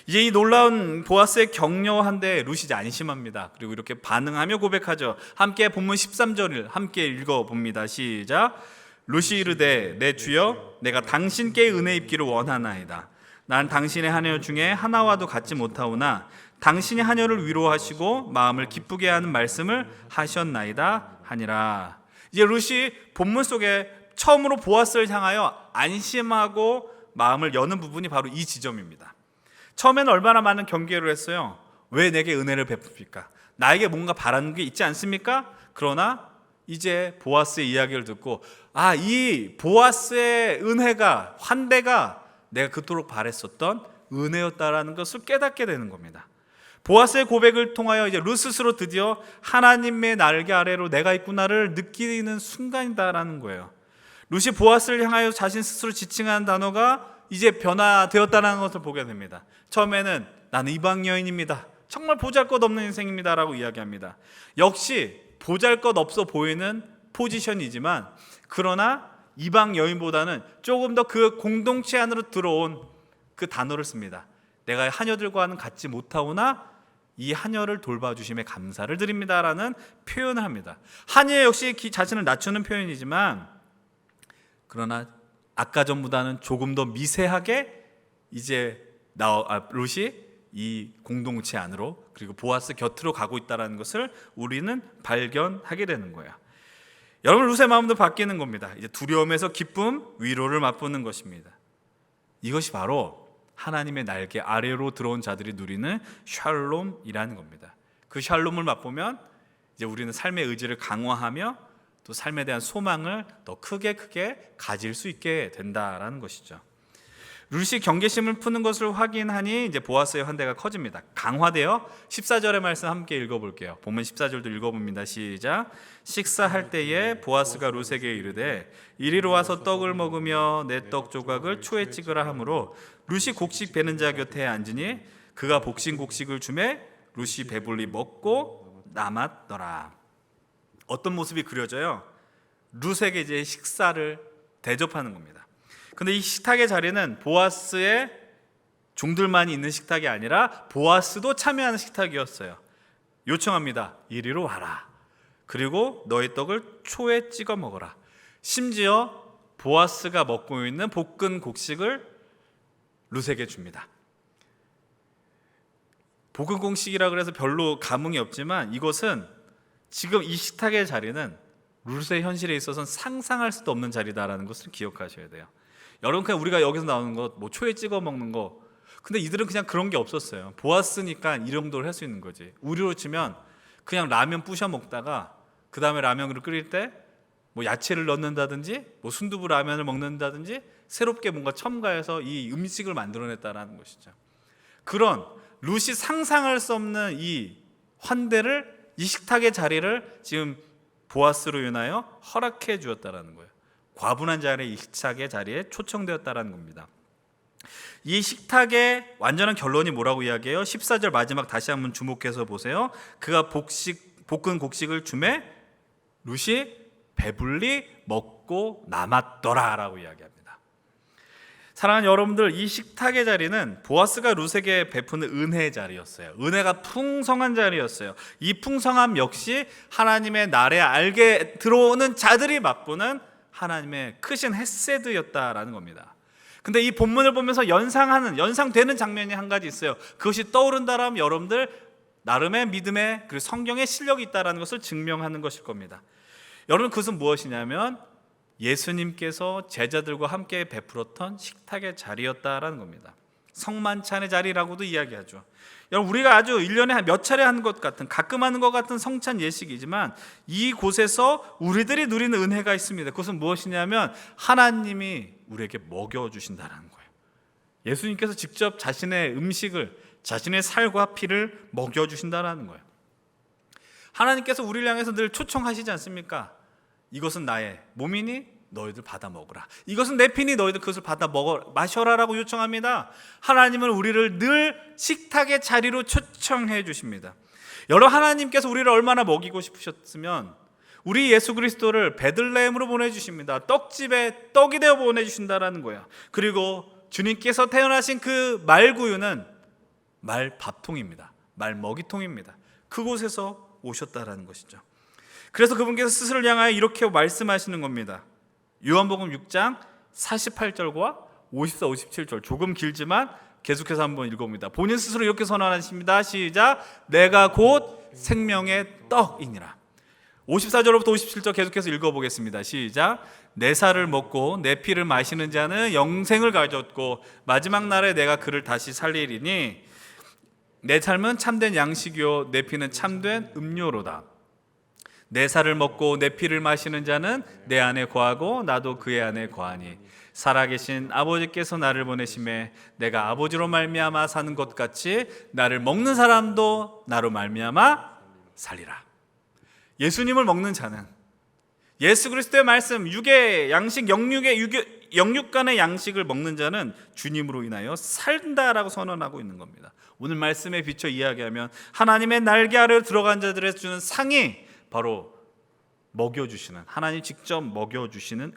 이제 이 놀라운 보아스의 격려한데 룻이 이제 안심합니다. 그리고 이렇게 반응하며 고백하죠. 함께 본문 13절을 함께 읽어봅니다. 시작. 룻이 이르되 내 주여 내가 당신께 은혜 입기를 원하나이다. 난 당신의 하녀 중에 하나와도 같지 못하오나 당신이 하녀를 위로하시고 마음을 기쁘게 하는 말씀을 하셨나이다 하니라. 이제 룻이 본문 속에 처음으로 보아스를 향하여 안심하고 마음을 여는 부분이 바로 이 지점입니다. 처음에는 얼마나 많은 경계를 했어요. 왜 내게 은혜를 베풉니까? 나에게 뭔가 바라는 게 있지 않습니까? 그러나 이제 보아스의 이야기를 듣고 이 보아스의 은혜가, 환대가 내가 그토록 바랬었던 은혜였다라는 것을 깨닫게 되는 겁니다. 보아스의 고백을 통하여 이제 룻 스스로 드디어 하나님의 날개 아래로 내가 있구나를 느끼는 순간이다라는 거예요. 룻이 보아스를 향하여 자신 스스로 지칭하는 단어가 이제 변화되었다는 것을 보게 됩니다. 처음에는 나는 이방 여인입니다. 정말 보잘것없는 인생입니다라고 이야기합니다. 역시 보잘것없어 보이는 포지션이지만 그러나 이방 여인보다는 조금 더 그 공동체 안으로 들어온 그 단어를 씁니다. 내가 하녀들과는 같지 못하오나 이 하녀를 돌봐주심에 감사를 드립니다라는 표현을 합니다. 하녀 역시 자신을 낮추는 표현이지만 그러나 아까 전보다는 조금 더 미세하게 이제 룻이 이 공동체 안으로 그리고 보아스 곁으로 가고 있다는 것을 우리는 발견하게 되는 거예요. 여러분 룻의 마음도 바뀌는 겁니다. 이제 두려움에서 기쁨, 위로를 맛보는 것입니다. 이것이 바로 하나님의 날개 아래로 들어온 자들이 누리는 샬롬이라는 겁니다. 그 샬롬을 맛보면 이제 우리는 삶의 의지를 강화하며 또 삶에 대한 소망을 더 크게 가질 수 있게 된다라는 것이죠. 룻이 경계심을 푸는 것을 확인하니 이제 보아스의 환대가 커집니다. 강화되어 14절의 말씀 함께 읽어볼게요. 본문 14절도 읽어봅니다. 시작. 식사할 때에 보아스가 룻에게 이르되 이리로 와서 떡을 먹으며 내 떡 조각을 초에 찍으라 하므로 룻이 곡식 베는 자 곁에 앉으니 그가 복신곡식을 주매 룻이 배불리 먹고 남았더라. 어떤 모습이 그려져요? 룻에게 이제 식사를 대접하는 겁니다. 근데 이 식탁의 자리는 보아스의 종들만이 있는 식탁이 아니라 보아스도 참여하는 식탁이었어요. 요청합니다. 이리로 와라. 그리고 너의 떡을 초에 찍어 먹어라. 심지어 보아스가 먹고 있는 볶은 곡식을 룻에게 줍니다. 볶은 곡식이라 그래서 별로 감흥이 없지만 이것은 지금 이 식탁의 자리는 룻의 현실에 있어서는 상상할 수도 없는 자리다라는 것을 기억하셔야 돼요. 여러분 그냥 우리가 여기서 나오는 것, 뭐 초에 찍어 먹는 거, 근데 이들은 그냥 그런 게 없었어요. 보았으니까 이 정도를 할 수 있는 거지. 우리로 치면 그냥 라면 부셔 먹다가 그 다음에 라면을 끓일 때 뭐 야채를 넣는다든지 뭐 순두부 라면을 먹는다든지 새롭게 뭔가 첨가해서 이 음식을 만들어냈다라는 것이죠. 그런 룻이 상상할 수 없는 이 환대를, 이 식탁의 자리를 지금 보아스로 인하여 허락해 주었다라는 거예요. 과분한 자리에 이 식탁의 자리에 초청되었다라는 겁니다. 이 식탁의 완전한 결론이 뭐라고 이야기해요? 14절 마지막 다시 한번 주목해서 보세요. 그가 볶은 곡식을 주매 룻이 배불리 먹고 남았더라 라고 이야기합니다. 사랑하는 여러분들, 이 식탁의 자리는 보아스가 룻에게 베푸는 은혜의 자리였어요. 은혜가 풍성한 자리였어요. 이 풍성함 역시 하나님의 날에 알게 들어오는 자들이 맛보는 하나님의 크신 헤세드였다라는 겁니다. 근데 이 본문을 보면서 연상되는 장면이 한 가지 있어요. 그것이 떠오른다라면 여러분들 나름의 믿음의 그리고 성경의 실력이 있다라는 것을 증명하는 것일 겁니다. 여러분 그것은 무엇이냐면 예수님께서 제자들과 함께 베풀었던 식탁의 자리였다라는 겁니다. 성만찬의 자리라고도 이야기하죠. 여러분 우리가 아주 1년에 몇 차례 하는 것 같은, 가끔 하는 것 같은 성찬 예식이지만 이곳에서 우리들이 누리는 은혜가 있습니다. 그것은 무엇이냐면 하나님이 우리에게 먹여주신다는 거예요. 예수님께서 직접 자신의 음식을, 자신의 살과 피를 먹여주신다는 거예요. 하나님께서 우리를 향해서 늘 초청하시지 않습니까? 이것은 나의 몸이니 너희들 받아 먹으라. 이것은 내 피니 너희들 그것을 받아 마셔라라고 요청합니다. 하나님은 우리를 늘 식탁의 자리로 초청해 주십니다. 여러분 하나님께서 우리를 얼마나 먹이고 싶으셨으면 우리 예수 그리스도를 베들레헴으로 보내주십니다. 떡집에 떡이 되어 보내주신다라는 거예요. 그리고 주님께서 태어나신 그 말구유는 말밥통입니다. 말먹이통입니다. 그곳에서 오셨다라는 것이죠. 그래서 그분께서 스스로를 향하여 이렇게 말씀하시는 겁니다. 요한복음 6장 48절과 54, 57절 조금 길지만 계속해서 한번 읽어봅니다. 본인 스스로 이렇게 선언하십니다. 시작. 내가 곧 생명의 떡이니라. 54절부터 57절 계속해서 읽어보겠습니다. 시작. 내 살을 먹고 내 피를 마시는 자는 영생을 가졌고 마지막 날에 내가 그를 다시 살리리니 내 삶은 참된 양식이요 내 피는 참된 음료로다. 내 살을 먹고 내 피를 마시는 자는 내 안에 거하고 나도 그의 안에 거하니 살아계신 아버지께서 나를 보내심에 내가 아버지로 말미암아 사는 것 같이 나를 먹는 사람도 나로 말미암아 살리라. 예수님을 먹는 자는 예수 그리스도의 말씀 육의 양식 영육간의 양식을 먹는 자는 주님으로 인하여 산다라고 선언하고 있는 겁니다. 오늘 말씀에 비춰 이야기하면 하나님의 날개 아래로 들어간 자들에게 주는 상이 바로 먹여주시는, 하나님 직접 먹여주시는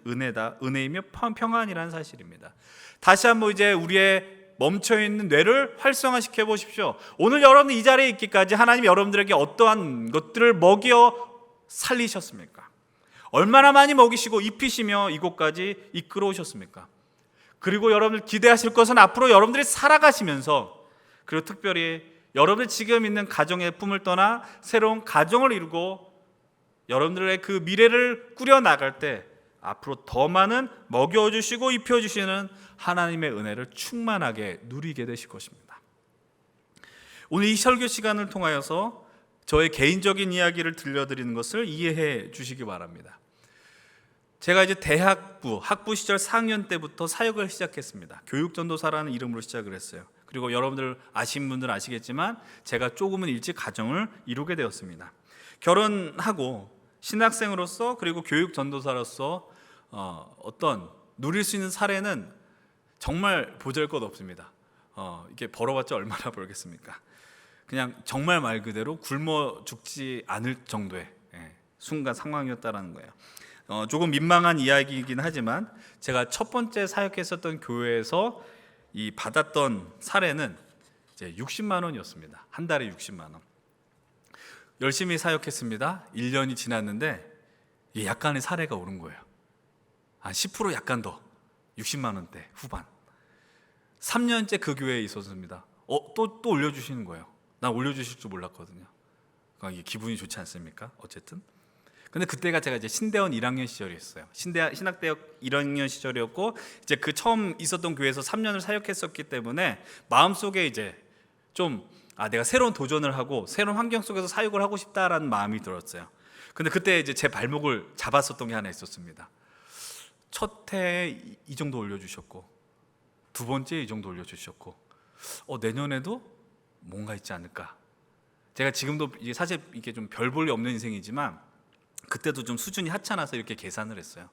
은혜이며 평안이라는 사실입니다. 다시 한번 이제 우리의 멈춰있는 뇌를 활성화시켜 보십시오. 오늘 여러분 이 자리에 있기까지 하나님이 여러분들에게 어떠한 것들을 먹여 살리셨습니까? 얼마나 많이 먹이시고 입히시며 이곳까지 이끌어 오셨습니까? 그리고 여러분들 기대하실 것은 앞으로 여러분들이 살아가시면서, 그리고 특별히 여러분들 지금 있는 가정의 꿈을 떠나 새로운 가정을 이루고 여러분들의 그 미래를 꾸려나갈 때 앞으로 더 많은 먹여주시고 입혀주시는 하나님의 은혜를 충만하게 누리게 되실 것입니다. 오늘 이 설교 시간을 통하여서 저의 개인적인 이야기를 들려드리는 것을 이해해 주시기 바랍니다. 제가 이제 학부 시절 4학년 때부터 사역을 시작했습니다. 교육전도사라는 이름으로 시작을 했어요. 그리고 여러분들 아시는 분들은 아시겠지만 제가 조금은 일찍 가정을 이루게 되었습니다. 결혼하고 신학생으로서 그리고 교육전도사로서 어떤 누릴 수 있는 사례는 정말 보잘것없습니다. 이게 벌어봤자 얼마나 벌겠습니까? 그냥 정말 말 그대로 굶어 죽지 않을 정도의 순간 상황이었다라는 거예요. 조금 민망한 이야기이긴 하지만 제가 첫 번째 사역했었던 교회에서 이 받았던 사례는 이제 60만 원이었습니다. 한 달에 60만 원. 열심히 사역했습니다. 1년이 지났는데 약간의 사례가 오른 거예요. 한 10% 약간 더 60만 원대 후반. 3년째 그 교회에 있었습니다. 또 올려주시는 거예요. 난 올려주실 줄 몰랐거든요. 그러니까 이게 기분이 좋지 않습니까? 어쨌든. 근데 그때가 제가 이제 신대원 1학년 시절이었어요. 신학대학 1학년 시절이었고 이제 그 처음 있었던 교회에서 3년을 사역했었기 때문에 마음속에 이제 좀 내가 새로운 도전을 하고 새로운 환경 속에서 사역을 하고 싶다라는 마음이 들었어요. 근데 그때 이제 제 발목을 잡았었던 게 하나 있었습니다. 첫 해에 이 정도 올려주셨고 두 번째 이 정도 올려주셨고 내년에도 뭔가 있지 않을까. 제가 지금도 이게 사실 이게 좀 별 볼 일 없는 인생이지만 그때도 좀 수준이 하찮아서 이렇게 계산을 했어요.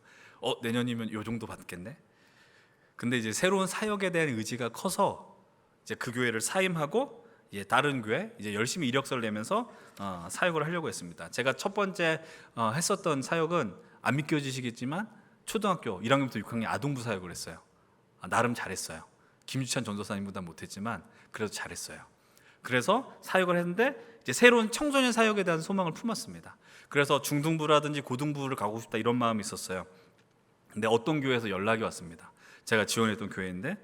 내년이면 요 정도 받겠네. 근데 이제 새로운 사역에 대한 의지가 커서 이제 그 교회를 사임하고 이제 다른 교회 이제 열심히 이력서를 내면서 사역을 하려고 했습니다. 제가 첫 번째 했었던 사역은 안 믿겨지시겠지만 초등학교 1학년부터 6학년 아동부 사역을 했어요. 나름 잘했어요. 김주찬 전도사님보다 못했지만 그래도 잘했어요. 그래서 사역을 했는데 이제 새로운 청소년 사역에 대한 소망을 품었습니다. 그래서 중등부라든지 고등부를 가고 싶다 이런 마음이 있었어요. 근데 어떤 교회에서 연락이 왔습니다. 제가 지원했던 교회인데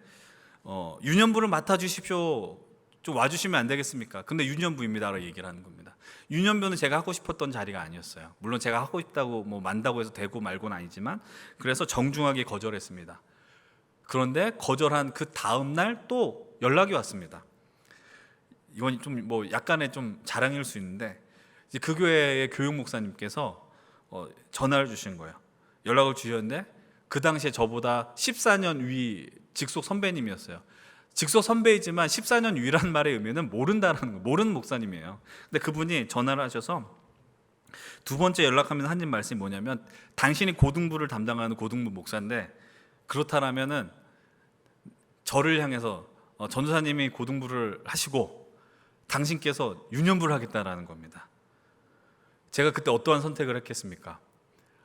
유년부를 맡아주십시오. 좀 와주시면 안 되겠습니까? 근데 유년부입니다라고 얘기를 하는 겁니다. 유년부는 제가 하고 싶었던 자리가 아니었어요. 물론 제가 하고 싶다고 만다고 해서 되고 말고는 아니지만 그래서 정중하게 거절했습니다. 그런데 거절한 그 다음 날 또 연락이 왔습니다. 이건 좀 약간의 좀 자랑일 수 있는데 이제 그 교회의 교육 목사님께서 전화를 주신 거예요. 연락을 주셨는데 그 당시에 저보다 14년 위 직속 선배님이었어요. 직속 선배이지만 14년 위란 말의 의미는 모른다는 거, 모르는 목사님이에요. 근데 그분이 전화를 하셔서 두 번째 연락하면서 하신 말씀이 뭐냐면 당신이 고등부를 담당하는 고등부 목사인데 그렇다라면은 저를 향해서 전도사님이 고등부를 하시고 당신께서 유년부를 하겠다라는 겁니다. 제가 그때 어떠한 선택을 했겠습니까?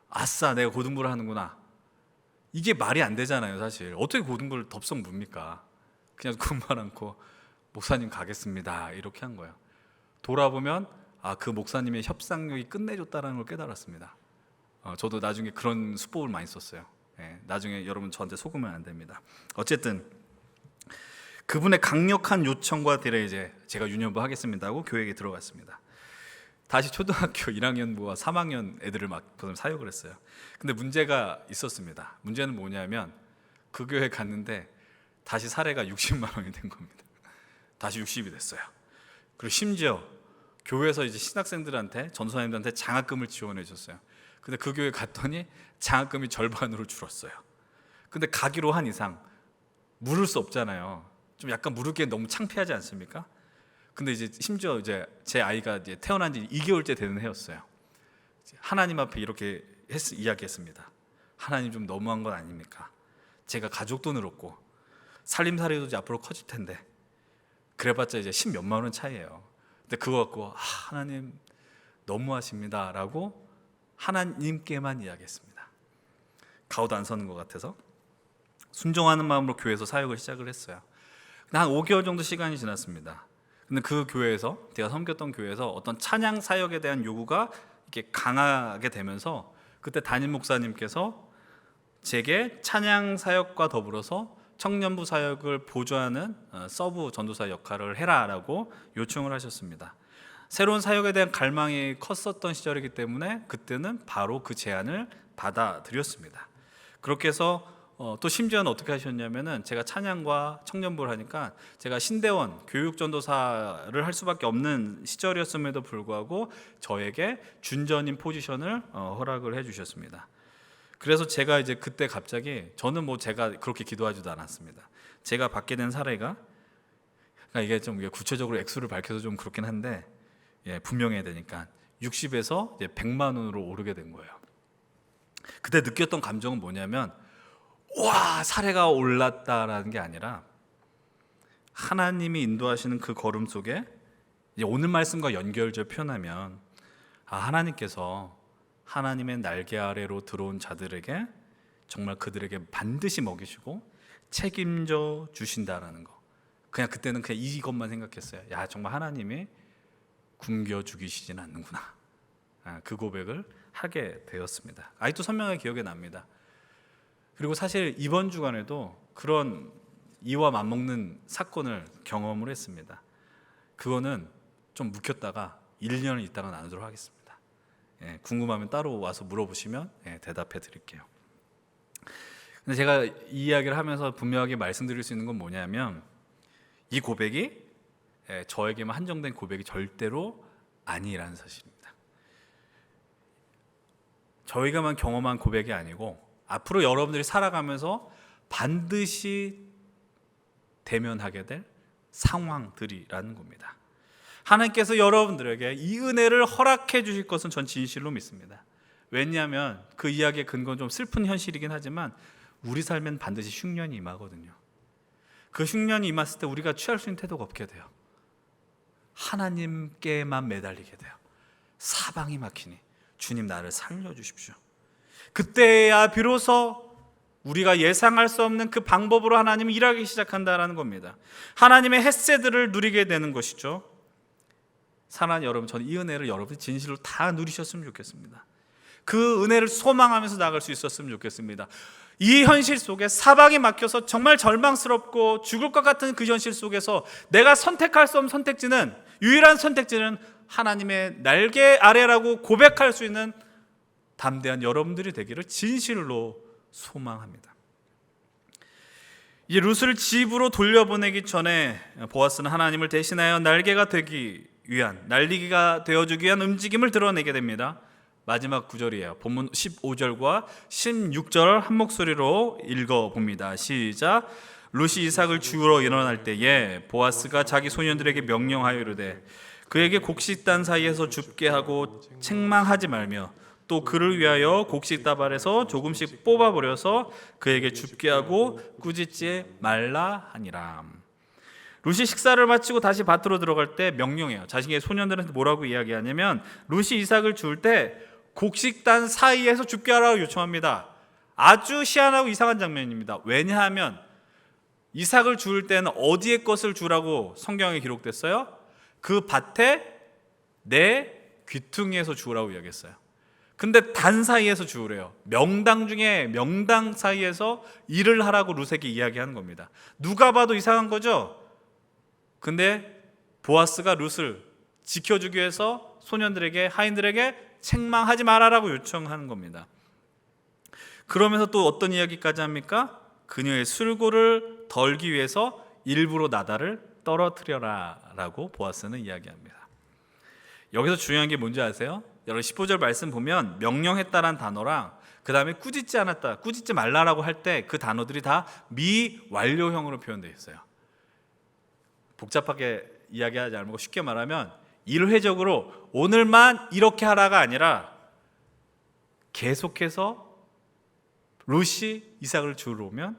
아싸, 내가 고등부를 하는구나. 이게 말이 안 되잖아요, 사실. 어떻게 고등부를 덥석 묻습니까? 그냥 군말 않고 목사님 가겠습니다 이렇게 한 거예요. 돌아보면 그 목사님의 협상력이 끝내줬다는 걸 깨달았습니다. 저도 나중에 그런 수법을 많이 썼어요. 나중에 여러분 저한테 속으면 안 됩니다. 어쨌든 그분의 강력한 요청과 들에 이제 제가 유년부 하겠습니다 하고 교회에 들어갔습니다. 다시 초등학교 1학년부와 3학년 애들을 막 사역을 했어요. 근데 문제가 있었습니다. 문제는 뭐냐면 그 교회 갔는데 다시 사례가 60만 원이 된 겁니다. 다시 60이 됐어요. 그리고 심지어 교회에서 이제 신학생들한테 전도사님들한테 장학금을 지원해 줬어요. 근데 그 교회 갔더니 장학금이 절반으로 줄었어요. 근데 가기로 한 이상 물을 수 없잖아요. 좀 약간 물을 게 너무 창피하지 않습니까? 근데 이제 심지어 이제 제 아이가 이제 태어난 지 2개월째 되는 해였어요. 하나님 앞에 이렇게 이야기했습니다. 하나님 좀 너무한 건 아닙니까? 제가 가족도 늘었고 살림살이도 이제 앞으로 커질 텐데 그래봤자 이제 10몇만 원 차이예요. 근데 그거 갖고 하나님 너무하십니다 라고 하나님께만 이야기했습니다. 가오도 안 서는 것 같아서 순종하는 마음으로 교회에서 사역을 시작을 했어요. 한 5개월 정도 시간이 지났습니다. 근데 그 교회에서, 제가 섬겼던 교회에서 어떤 찬양 사역에 대한 요구가 이렇게 강하게 되면서 그때 담임 목사님께서 제게 찬양 사역과 더불어서 청년부 사역을 보조하는 서브 전도사 역할을 해라라고 요청을 하셨습니다. 새로운 사역에 대한 갈망이 컸었던 시절이기 때문에 그때는 바로 그 제안을 받아들였습니다. 그렇게 해서 또 심지어는 어떻게 하셨냐면은 제가 찬양과 청년부를 하니까 제가 신대원 교육전도사를 할 수밖에 없는 시절이었음에도 불구하고 저에게 준전인 포지션을 허락을 해주셨습니다. 그래서 제가 이제 그때 갑자기 저는 뭐 제가 그렇게 기도하지도 않았습니다. 제가 받게 된 사례가 그러니까 이게 좀 구체적으로 액수를 밝혀서 좀 그렇긴 한데 분명해야 되니까 60에서 100만 원으로 오르게 된 거예요. 그때 느꼈던 감정은 뭐냐면 와 사례가 올랐다라는 게 아니라 하나님이 인도하시는 그 걸음 속에 이제 오늘 말씀과 연결져 표현하면 하나님께서 하나님의 날개 아래로 들어온 자들에게 정말 그들에게 반드시 먹이시고 책임져 주신다라는 거. 그냥 그때는 그냥 이것만 생각했어요. 야 정말 하나님이 굶겨 죽이시진 않는구나. 그 고백을 하게 되었습니다. 아직도 선명하게 기억에 납니다. 그리고 사실 이번 주간에도 그런 이와 맞먹는 사건을 경험을 했습니다. 그거는 좀 묵혔다가 1년을 있다가 나누도록 하겠습니다. 궁금하면 따로 와서 물어보시면 대답해 드릴게요. 근데 제가 이 이야기를 하면서 분명하게 말씀드릴 수 있는 건 뭐냐면 이 고백이 저에게만 한정된 고백이 절대로 아니라는 사실입니다. 저희가만 경험한 고백이 아니고 앞으로 여러분들이 살아가면서 반드시 대면하게 될 상황들이라는 겁니다. 하나님께서 여러분들에게 이 은혜를 허락해 주실 것은 전 진실로 믿습니다. 왜냐하면 그 이야기의 근거는 좀 슬픈 현실이긴 하지만 우리 삶엔 반드시 흉년이 임하거든요. 그 흉년이 임했을 때 우리가 취할 수 있는 태도가 없게 돼요. 하나님께만 매달리게 돼요. 사방이 막히니 주님 나를 살려주십시오. 그때야 비로소 우리가 예상할 수 없는 그 방법으로 하나님이 일하기 시작한다라는 겁니다. 하나님의 햇새들을 누리게 되는 것이죠. 사랑하는 여러분, 저는 이 은혜를 여러분이 진실로 다 누리셨으면 좋겠습니다. 그 은혜를 소망하면서 나갈 수 있었으면 좋겠습니다. 이 현실 속에 사방이 막혀서 정말 절망스럽고 죽을 것 같은 그 현실 속에서 내가 선택할 수 없는 선택지는, 유일한 선택지는 하나님의 날개 아래라고 고백할 수 있는 담대한 여러분들이 되기를 진실로 소망합니다. 이제 룻을 집으로 돌려보내기 전에 보아스는 하나님을 대신하여 날개가 되기 위한, 날리기가 되어주기 위한 움직임을 드러내게 됩니다. 마지막 구절이에요. 본문 15절과 16절 한 목소리로 읽어봅니다. 시작. 룻이 이삭을 주우러 일어날 때에 보아스가 자기 소년들에게 명령하여 이르되 그에게 곡식단 사이에서 줍게 하고 책망하지 말며 또 그를 위하여 곡식 다발에서 조금씩 뽑아버려서 그에게 줍게 하고 꾸짖지 말라 하니라. 룻이 식사를 마치고 다시 밭으로 들어갈 때 명령해요. 자신의 소년들한테 뭐라고 이야기하냐면 룻이 이삭을 줄 때 곡식단 사이에서 줍게 하라고 요청합니다. 아주 희한하고 이상한 장면입니다. 왜냐하면 이삭을 줄 때는 어디에 것을 주라고 성경에 기록됐어요? 그 밭에 내 귀퉁이에서 주라고 이야기했어요. 근데 단 사이에서 주우래요. 명당 중에 명당 사이에서 일을 하라고 룻에게 이야기하는 겁니다. 누가 봐도 이상한 거죠? 근데 보아스가 룻을 지켜주기 위해서 소년들에게, 하인들에게 책망하지 말아라고 요청하는 겁니다. 그러면서 또 어떤 이야기까지 합니까? 그녀의 술고를 덜기 위해서 일부러 나다를 떨어뜨려라 라고 보아스는 이야기합니다. 여기서 중요한 게 뭔지 아세요? 여러분 15절 말씀 보면 명령했다란 단어랑 그 다음에 꾸짖지 않았다, 꾸짖지 말라라고 할 때 그 단어들이 다 미완료형으로 표현되어 있어요. 복잡하게 이야기하지 않고 쉽게 말하면 일회적으로 오늘만 이렇게 하라가 아니라 계속해서 룻이 이삭을 주우러 오면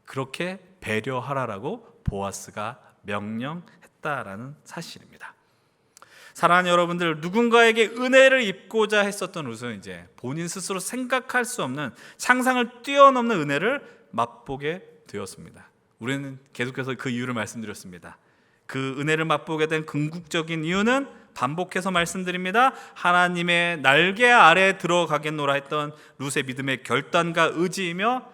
그렇게 배려하라라고 보아스가 명령했다라는 사실입니다. 사랑하는 여러분들, 누군가에게 은혜를 입고자 했었던 룻은 이제 본인 스스로 생각할 수 없는 상상을 뛰어넘는 은혜를 맛보게 되었습니다. 우리는 계속해서 그 이유를 말씀드렸습니다. 그 은혜를 맛보게 된 궁극적인 이유는 반복해서 말씀드립니다. 하나님의 날개 아래 들어가겠노라 했던 룻의 믿음의 결단과 의지이며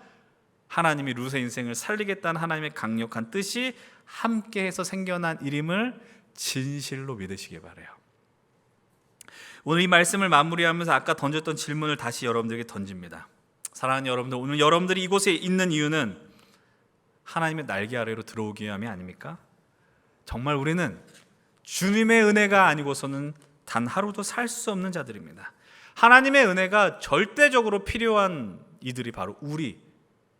하나님이 룻의 인생을 살리겠다는 하나님의 강력한 뜻이 함께해서 생겨난 일임을 진실로 믿으시기 바라요. 오늘 이 말씀을 마무리하면서 아까 던졌던 질문을 다시 여러분들에게 던집니다. 사랑하는 여러분들, 오늘 여러분들이 이곳에 있는 이유는 하나님의 날개 아래로 들어오기 위함이 아닙니까? 정말 우리는 주님의 은혜가 아니고서는 단 하루도 살 수 없는 자들입니다. 하나님의 은혜가 절대적으로 필요한 이들이 바로 우리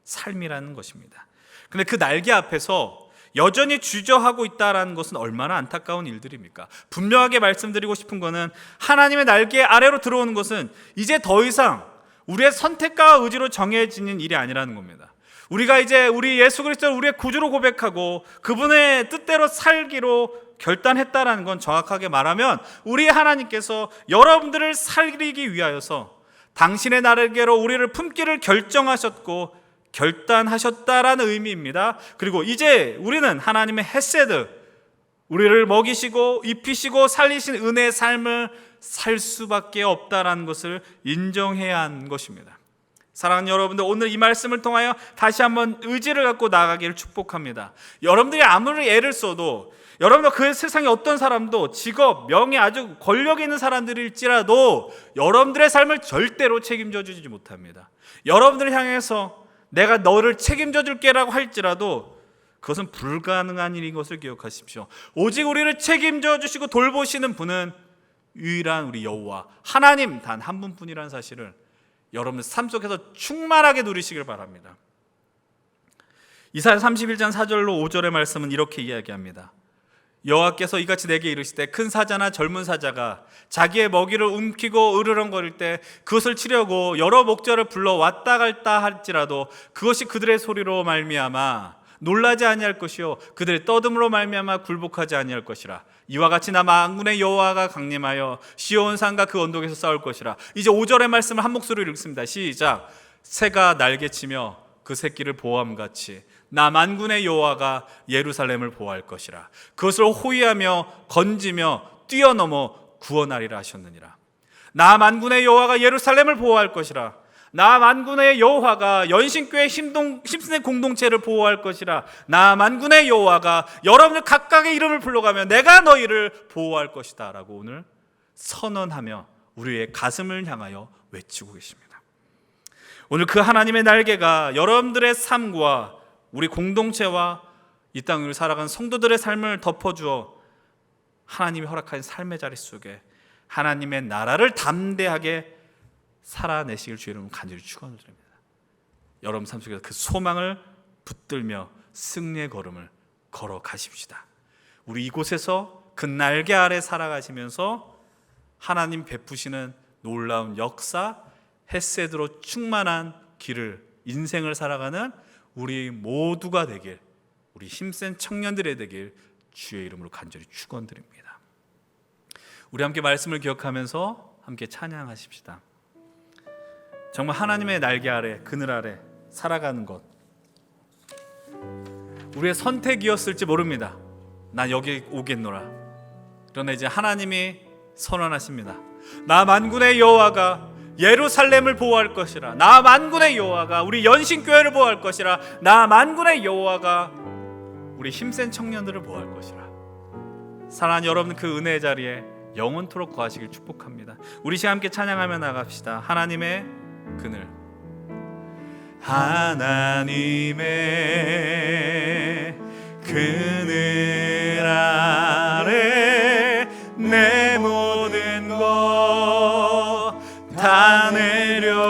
삶이라는 것입니다. 그런데 그 날개 앞에서 여전히 주저하고 있다는 것은 얼마나 안타까운 일들입니까? 분명하게 말씀드리고 싶은 것은 하나님의 날개 아래로 들어오는 것은 이제 더 이상 우리의 선택과 의지로 정해지는 일이 아니라는 겁니다. 우리가 이제 우리 예수 그리스도를 우리의 구주로 고백하고 그분의 뜻대로 살기로 결단했다라는 건 정확하게 말하면 우리 하나님께서 여러분들을 살리기 위하여서 당신의 날개로 우리를 품기를 결정하셨고 결단하셨다라는 의미입니다. 그리고 이제 우리는 하나님의 헤세드, 우리를 먹이시고 입히시고 살리신 은혜의 삶을 살 수밖에 없다라는 것을 인정해야 하는 것입니다. 사랑하는 여러분들, 오늘 이 말씀을 통하여 다시 한번 의지를 갖고 나아가기를 축복합니다. 여러분들이 아무리 애를 써도, 여러분들 그 세상에 어떤 사람도 직업, 명예, 아주 권력이 있는 사람들일지라도 여러분들의 삶을 절대로 책임져 주지 못합니다. 여러분들을 향해서 내가 너를 책임져 줄게라고 할지라도 그것은 불가능한 일인 것을 기억하십시오. 오직 우리를 책임져 주시고 돌보시는 분은 유일한 우리 여호와 하나님 단 한 분뿐이라는 사실을 여러분들 삶 속에서 충만하게 누리시길 바랍니다. 이사야 31장 4절로 5절의 말씀은 이렇게 이야기합니다. 여호와께서 이같이 내게 이르시되 큰 사자나 젊은 사자가 자기의 먹이를 움키고 으르렁거릴 때 그것을 치려고 여러 목자를 불러 왔다 갔다 할지라도 그것이 그들의 소리로 말미암아 놀라지 아니할 것이요 그들의 떠듦으로 말미암아 굴복하지 아니할 것이라. 이와 같이 나 만군의 여호와가 강림하여 시온 산과 그 언덕에서 싸울 것이라. 이제 5절의 말씀을 한 목소리로 읽습니다. 시작. 새가 날개치며 그 새끼를 보호함같이 나 만군의 여호와가 예루살렘을 보호할 것이라. 그것을 호위하며 건지며 뛰어넘어 구원하리라 하셨느니라. 나 만군의 여호와가 예루살렘을 보호할 것이라. 나 만군의 여호와가 연신교회 힘쓰는 공동체를 보호할 것이라. 나 만군의 여호와가 여러분들 각각의 이름을 불러가며 내가 너희를 보호할 것이다 라고 오늘 선언하며 우리의 가슴을 향하여 외치고 계십니다. 오늘 그 하나님의 날개가 여러분들의 삶과 우리 공동체와 이 땅을 살아가는 성도들의 삶을 덮어주어 하나님이 허락하신 삶의 자리 속에 하나님의 나라를 담대하게 살아내시길 주의 이름으로 간절히 축원드립니다. 여러분 삶 속에서 그 소망을 붙들며 승리의 걸음을 걸어가십시다. 우리 이곳에서 그 날개 아래 살아가시면서 하나님 베푸시는 놀라운 역사, 헤세드로 충만한 길을, 인생을 살아가는 우리 모두가 되길, 우리 힘센 청년들이 되길 주의 이름으로 간절히 축원드립니다. 우리 함께 말씀을 기억하면서 함께 찬양하십시다. 정말 하나님의 날개 아래, 그늘 아래 살아가는 것, 우리의 선택이었을지 모릅니다. 난 여기 오겠노라. 그러나 이제 하나님이 선언하십니다. 나 만군의 여호와가 예루살렘을 보호할 것이라. 나 만군의 여호와가 우리 연신교회를 보호할 것이라. 나 만군의 여호와가 우리 힘센 청년들을 보호할 것이라. 사랑하는 여러분, 그 은혜의 자리에 영원토록 거하시길 축복합니다. 우리 시간 함께 찬양하며 나갑시다. 하나님의 그늘. 하나님의 그늘 아래 내 모든 것 다 내려놓고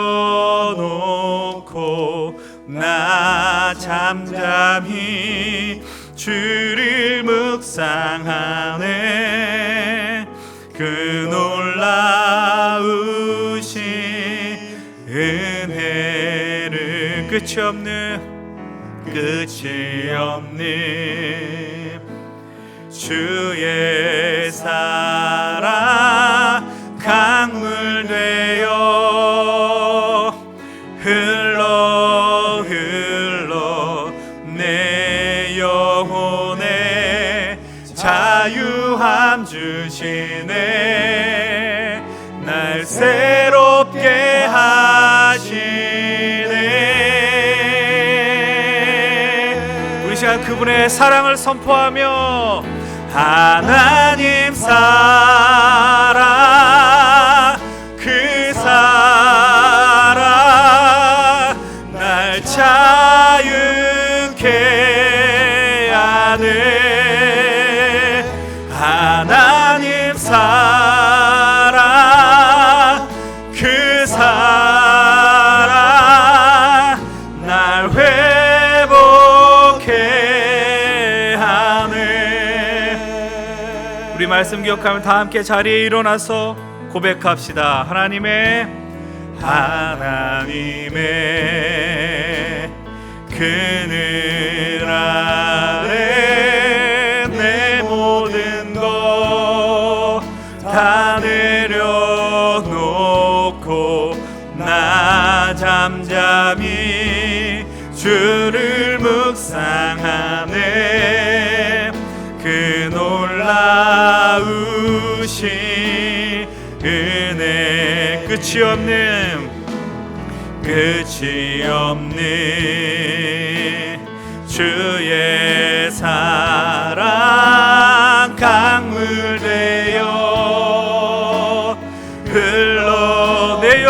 나 잠잠히 주를 묵상하네. 그 놀라우신 은혜를 끝이 없는 주의 사랑 강물 되어 흘러 내 영혼에 자유함 주시네. 날 새롭게 하시네. 우리 시간 그분의 사랑을 선포하며 하나님 사랑, 그 사랑 날 자유케 하네. 하나님 사랑, 그 사랑 날 회복해 하네. 우리 말씀 기억하면 다 함께 자리에 일어나서 고백합시다. 하나님의 그늘 아래 내 모든 것 다 내려놓고 나 잠잠히 주를 묵상하네. 그 놀라우신 은혜 끝이 없는 주의 사랑 강물 되어 흘러 내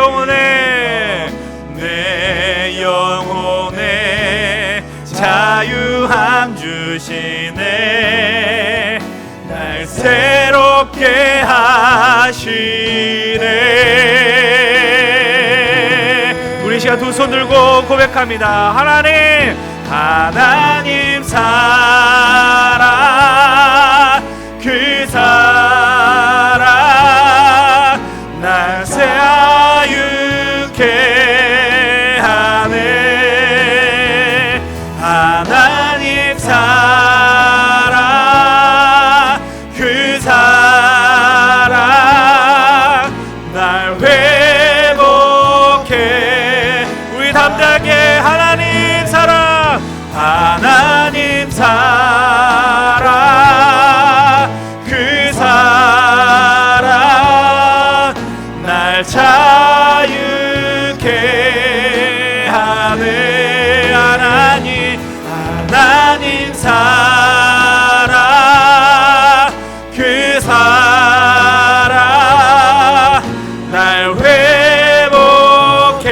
영혼에 자유함 주시네. 날 새롭게 하시네. 우리 시간 두 손 들고 고백합니다. 하나님 사랑, 그 사랑 날 자유케 하네. 하나님 사랑, 그 사랑 날 회복해. 우리 담대하게 하나님 사랑, 그 사랑 날 자유케 하네. 하나님 사랑, 그 사랑 날 회복해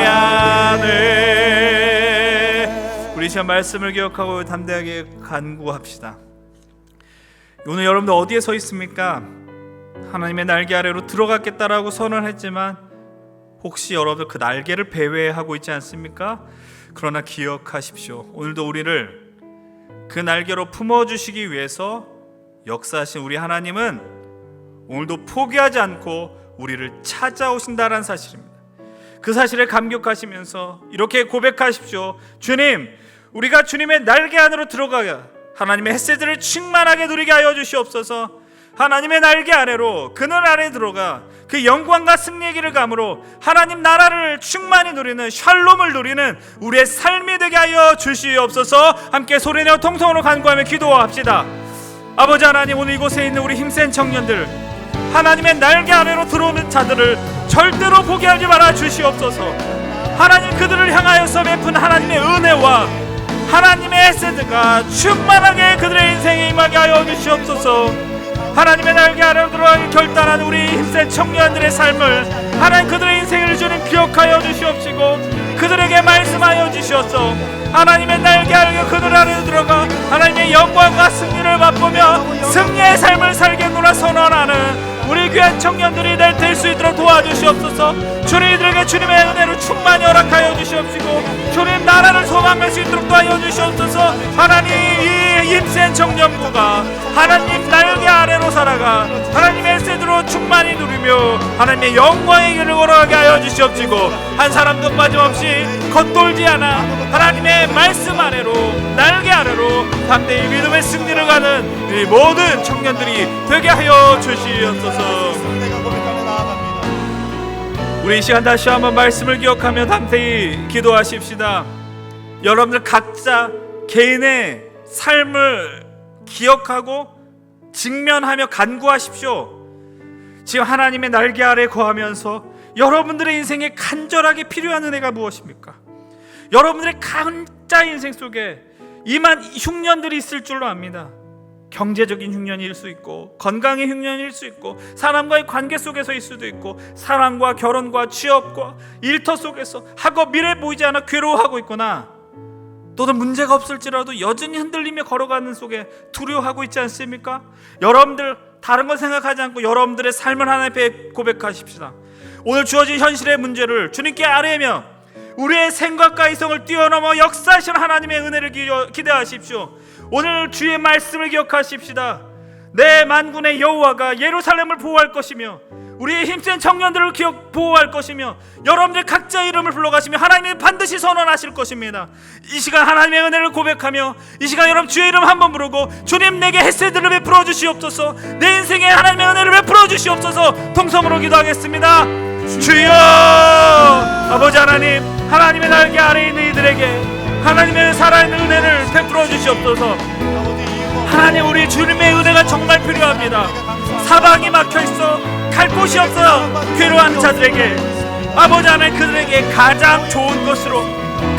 하네. 우리 시간 말씀을 기억하고 담대하게 간구합시다. 오늘 여러분들 어디에 서 있습니까? 하나님의 날개 아래로 들어갔겠다라고 선언했지만 혹시 여러분들 그 날개를 배회하고 있지 않습니까? 그러나 기억하십시오. 오늘도 우리를 그 날개로 품어주시기 위해서 역사하신 우리 하나님은 오늘도 포기하지 않고 우리를 찾아오신다는 사실입니다. 그 사실에 감격하시면서 이렇게 고백하십시오. 주님, 우리가 주님의 날개 안으로 들어가야 하나님의 햇새들을 충만하게 누리게 하여 주시옵소서. 하나님의 날개 아래로 그늘 아래 들어가 그 영광과 승리의 길을 감으로 하나님 나라를 충만히 누리는 샬롬을 누리는 우리의 삶이 되게 하여 주시옵소서. 함께 소리내어 통성으로 간구하며 기도합시다. 아버지 하나님, 오늘 이곳에 있는 우리 힘센 청년들, 하나님의 날개 아래로 들어오는 자들을 절대로 포기하지 말아 주시옵소서. 하나님, 그들을 향하여서 베푼 하나님의 은혜와 하나님의 햇새가 충만하게 그들의 인생에 임하게 하여 주시옵소서. 하나님의 날개 아래로 들어가기 결단한 우리 힘센 청년들의 삶을 하나님 그들의 인생을 주님 기억하여 주시옵시고 그들에게 말씀하여 주시옵소서. 하나님의 날개 아래 그늘 아래로 들어가 하나님의 영광과 승리를 맛보며 승리의 삶을 살겠노라 선언하는 우리 귀한 청년들이 될 수 있도록 도와주시옵소서. 주님, 이들에게 주님의 은혜로 충만히 허락하여 주시옵시고 주님 나라를 소망할 수 있도록 도와여 주시옵소서. 하나님, 이 힘센 청년부가 하나님 날개 아래로 살아가 하나님의 햇새로 충만히 누리며 하나님의 영광의 길을 걸어가게 하여 주시옵시고 한 사람도 빠짐없이 겉돌지 않아 하나님의 말씀 아래로 날개 아래로 담대히 믿음의 승리를 가는 이 모든 청년들이 되게 하여 주시옵소서. 우리 이 시간 다시 한번 말씀을 기억하며 담대히 기도하십시다. 여러분들 각자 개인의 삶을 기억하고 직면하며 간구하십시오. 지금 하나님의 날개 아래 거하면서 여러분들의 인생에 간절하게 필요한 은혜가 무엇입니까? 여러분들의 각자 인생 속에 임한 흉년들이 있을 줄로 압니다. 경제적인 흉년일 수 있고 건강의 흉년일 수 있고 사람과의 관계 속에서일 수도 있고 사랑과 결혼과 취업과 일터 속에서 학업 미래 보이지 않아 괴로워하고 있거나 또는 문제가 없을지라도 여전히 흔들리며 걸어가는 속에 두려워하고 있지 않습니까? 여러분들 다른 걸 생각하지 않고 여러분들의 삶을 하나님 앞에 고백하십시다. 오늘 주어진 현실의 문제를 주님께 아뢰며 우리의 생각과 이성을 뛰어넘어 역사하시는 하나님의 은혜를 기대하십시오. 오늘 주의 말씀을 기억하십시다. 내 만군의 여호와가 예루살렘을 보호할 것이며 우리의 힘센 청년들을 보호할 것이며 여러분들 각자의 이름을 불러가시며 하나님이 반드시 선언하실 것입니다. 이 시간 하나님의 은혜를 고백하며 이 시간 여러분 주의 이름 한번 부르고 주님 내게 햇새들을 베풀어 주시옵소서. 내 인생에 하나님의 은혜를 베풀어 주시옵소서. 통성으로 기도하겠습니다. 주여, 아버지 하나님, 하나님의 날개 아래에 있는 이들에게 하나님의 살아있는 은혜를 베풀어 주시옵소서. 하나님, 우리 주님의 은혜가 정말 필요합니다. 사방이 막혀있어 갈 곳이 없어 괴로워하는 자들에게 아버지 하나님, 그들에게 가장 좋은 것으로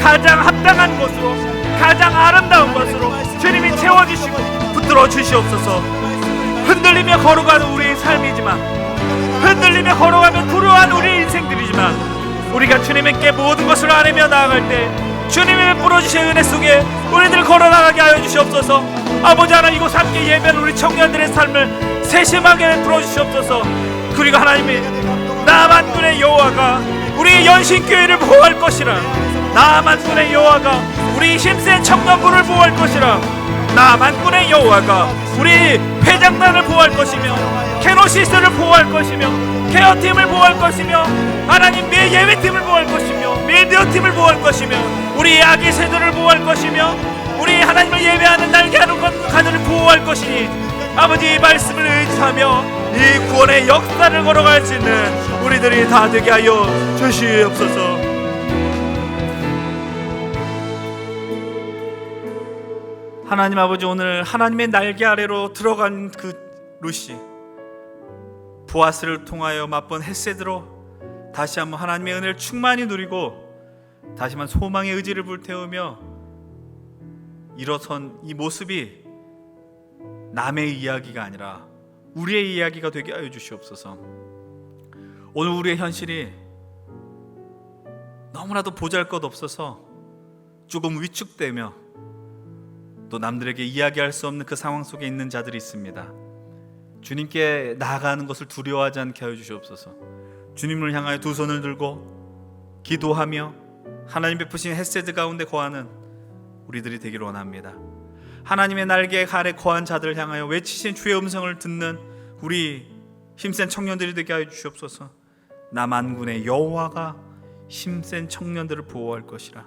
가장 합당한 것으로 가장 아름다운 것으로 주님이 채워주시고 붙들어 주시옵소서. 흔들리며 걸어가는 우리의 삶이지만 흔들리며 걸어가면 불우한 우리의 인생들이지만 우리가 주님께 모든 것을 아뢰며 나아갈 때 주님이 베풀어주신 은혜 속에 우리들 걸어나가게 하여 주시옵소서. 아버지 하나님, 이곳 함께 예배하는 우리 청년들의 삶을 세심하게 베풀어 주시옵소서. 그리고 하나님이 나 만군의 여호와가 우리 연신교회를 보호할 것이라. 나 만군의 여호와가 우리 힘센 청년부를 보호할 것이라. 나 만군의 여호와가 우리 회장단을 보호할 것이며 캐노시스를 보호할 것이며 케어팀을 보호할 것이며 하나님 내 예배팀을 보호할 것이며 미디어팀을 보호할 것이며 우리 아기 세대를 보호할 것이며 우리 하나님을 예배하는 날개하는 가들을 보호할 것이니 아버지 이 말씀을 의지하며 이 구원의 역사를 걸어갈 수 있는 우리들이 다 되게 하여 주시옵소서. 하나님 아버지, 오늘 하나님의 날개 아래로 들어간 그 루시 보아스를 통하여 맛본 햇새들로 다시 한번 하나님의 은혜를 충만히 누리고 다시 한번 소망의 의지를 불태우며 일어선 이 모습이 남의 이야기가 아니라 우리의 이야기가 되게 하여 주시옵소서. 오늘 우리의 현실이 너무나도 보잘것없어서 조금 위축되며 또 남들에게 이야기할 수 없는 그 상황 속에 있는 자들이 있습니다. 주님께 나아가는 것을 두려워하지 않게 하여 주시옵소서. 주님을 향하여 두 손을 들고 기도하며 하나님 베푸신 햇새들 가운데 거하는 우리들이 되기를 원합니다. 하나님의 날개 아래 거한 자들을 향하여 외치신 주의 음성을 듣는 우리 힘센 청년들이 되게 하여 주시옵소서. 나 만군의 여호와가 힘센 청년들을 보호할 것이라.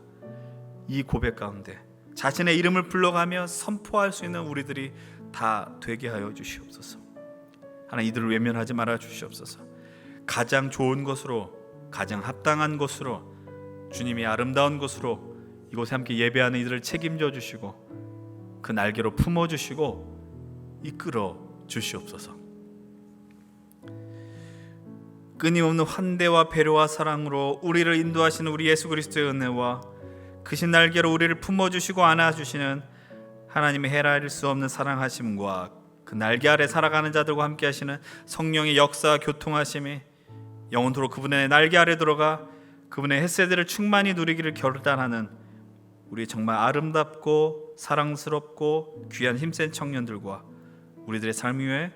이 고백 가운데 자신의 이름을 불러가며 선포할 수 있는 우리들이 다 되게 하여 주시옵소서. 하나님, 이들을 외면하지 말아 주시옵소서. 가장 좋은 것으로, 가장 합당한 것으로, 주님이 아름다운 것으로 이곳에 함께 예배하는 이들을 책임져 주시고 그 날개로 품어 주시고 이끌어 주시옵소서. 끊임없는 환대와 배려와 사랑으로 우리를 인도하시는 우리 예수 그리스도의 은혜와 크신 날개로 우리를 품어주시고 안아주시는 하나님의 헤아릴 수 없는 사랑하심과 그 날개 아래 살아가는 자들과 함께 하시는 성령의 역사와 교통하심이 영원토록 그분의 날개 아래 들어가 그분의 햇새들을 충만히 누리기를 결단하는 우리 정말 아름답고 사랑스럽고 귀한 힘센 청년들과 우리들의 삶 위에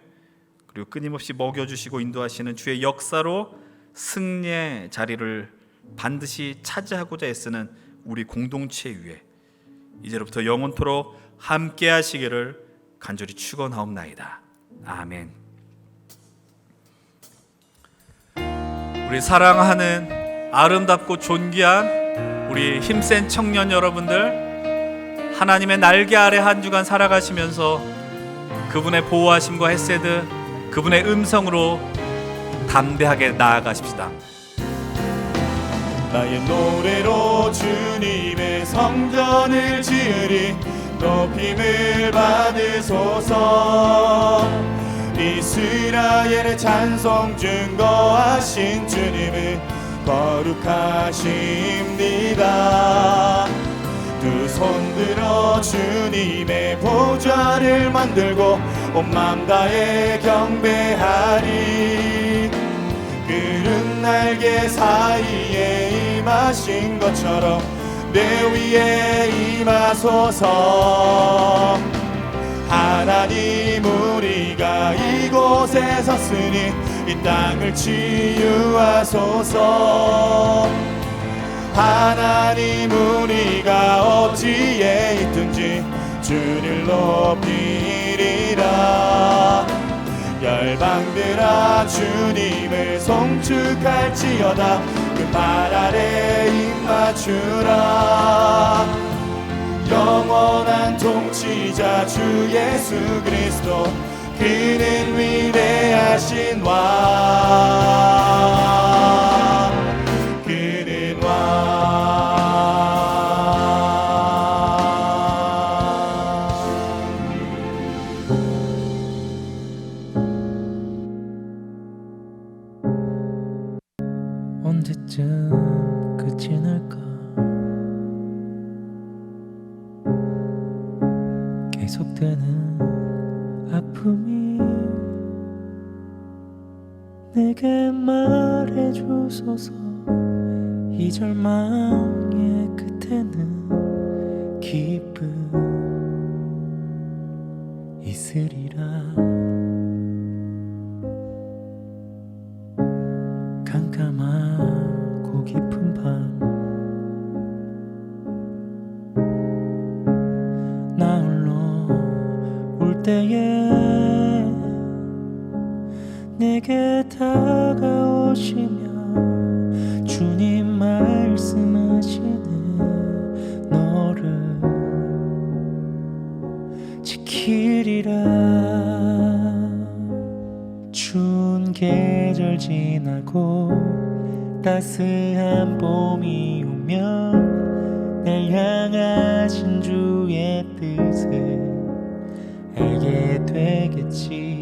그리고 끊임없이 먹여주시고 인도하시는 주의 역사로 승리의 자리를 반드시 차지하고자 애쓰는 우리 공동체 위에 이제로부터 영원토록 함께 하시기를 간절히 축원하옵나이다. 아멘. 우리 사랑하는 아름답고 존귀한 우리 힘센 청년 여러분들, 하나님의 날개 아래 한 주간 살아가시면서 그분의 보호하심과 햇새드, 그분의 음성으로 담대하게 나아가십시다. 나의 노래로 주님의 성전을 지으리. 높임을 받으소서. 이스라엘의 찬송 증거하신 주님을 거룩하십니다. 두 손 들어 주님의 보좌를 만들고 온 맘 다해 경배하리. 그른 날개 사이에 임하신 것처럼 내 위에 임하소서. 하나님, 우리가 이곳에 섰으니 이 땅을 치유하소서. 하나님, 우리가 어디에 있든지 주를 높이리라. 열방들아 주님을 송축할지어다. 그 발 아래 입 맞추라. 영원한 통치자 주 예수 그리스도, 그는 위대하신 왕, 그는 왕. 언제쯤 끝이 날까? 계속되는 아픔이 내게 말해주소서. 이 절망의 끝에는 기쁨 있으리라. 깜깜하고 깊은 밤 나 홀로 울 때에 내게 다가오시며 주님 말씀하시네. 너를 지키리라. 추운 계절 지나고 따스한 봄이 오면 날 향하신 주의 뜻을 알게 되겠지.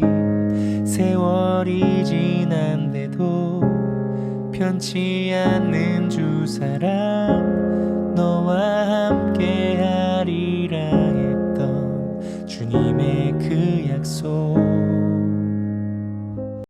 세월이 지난데도 변치 않는 주 사랑,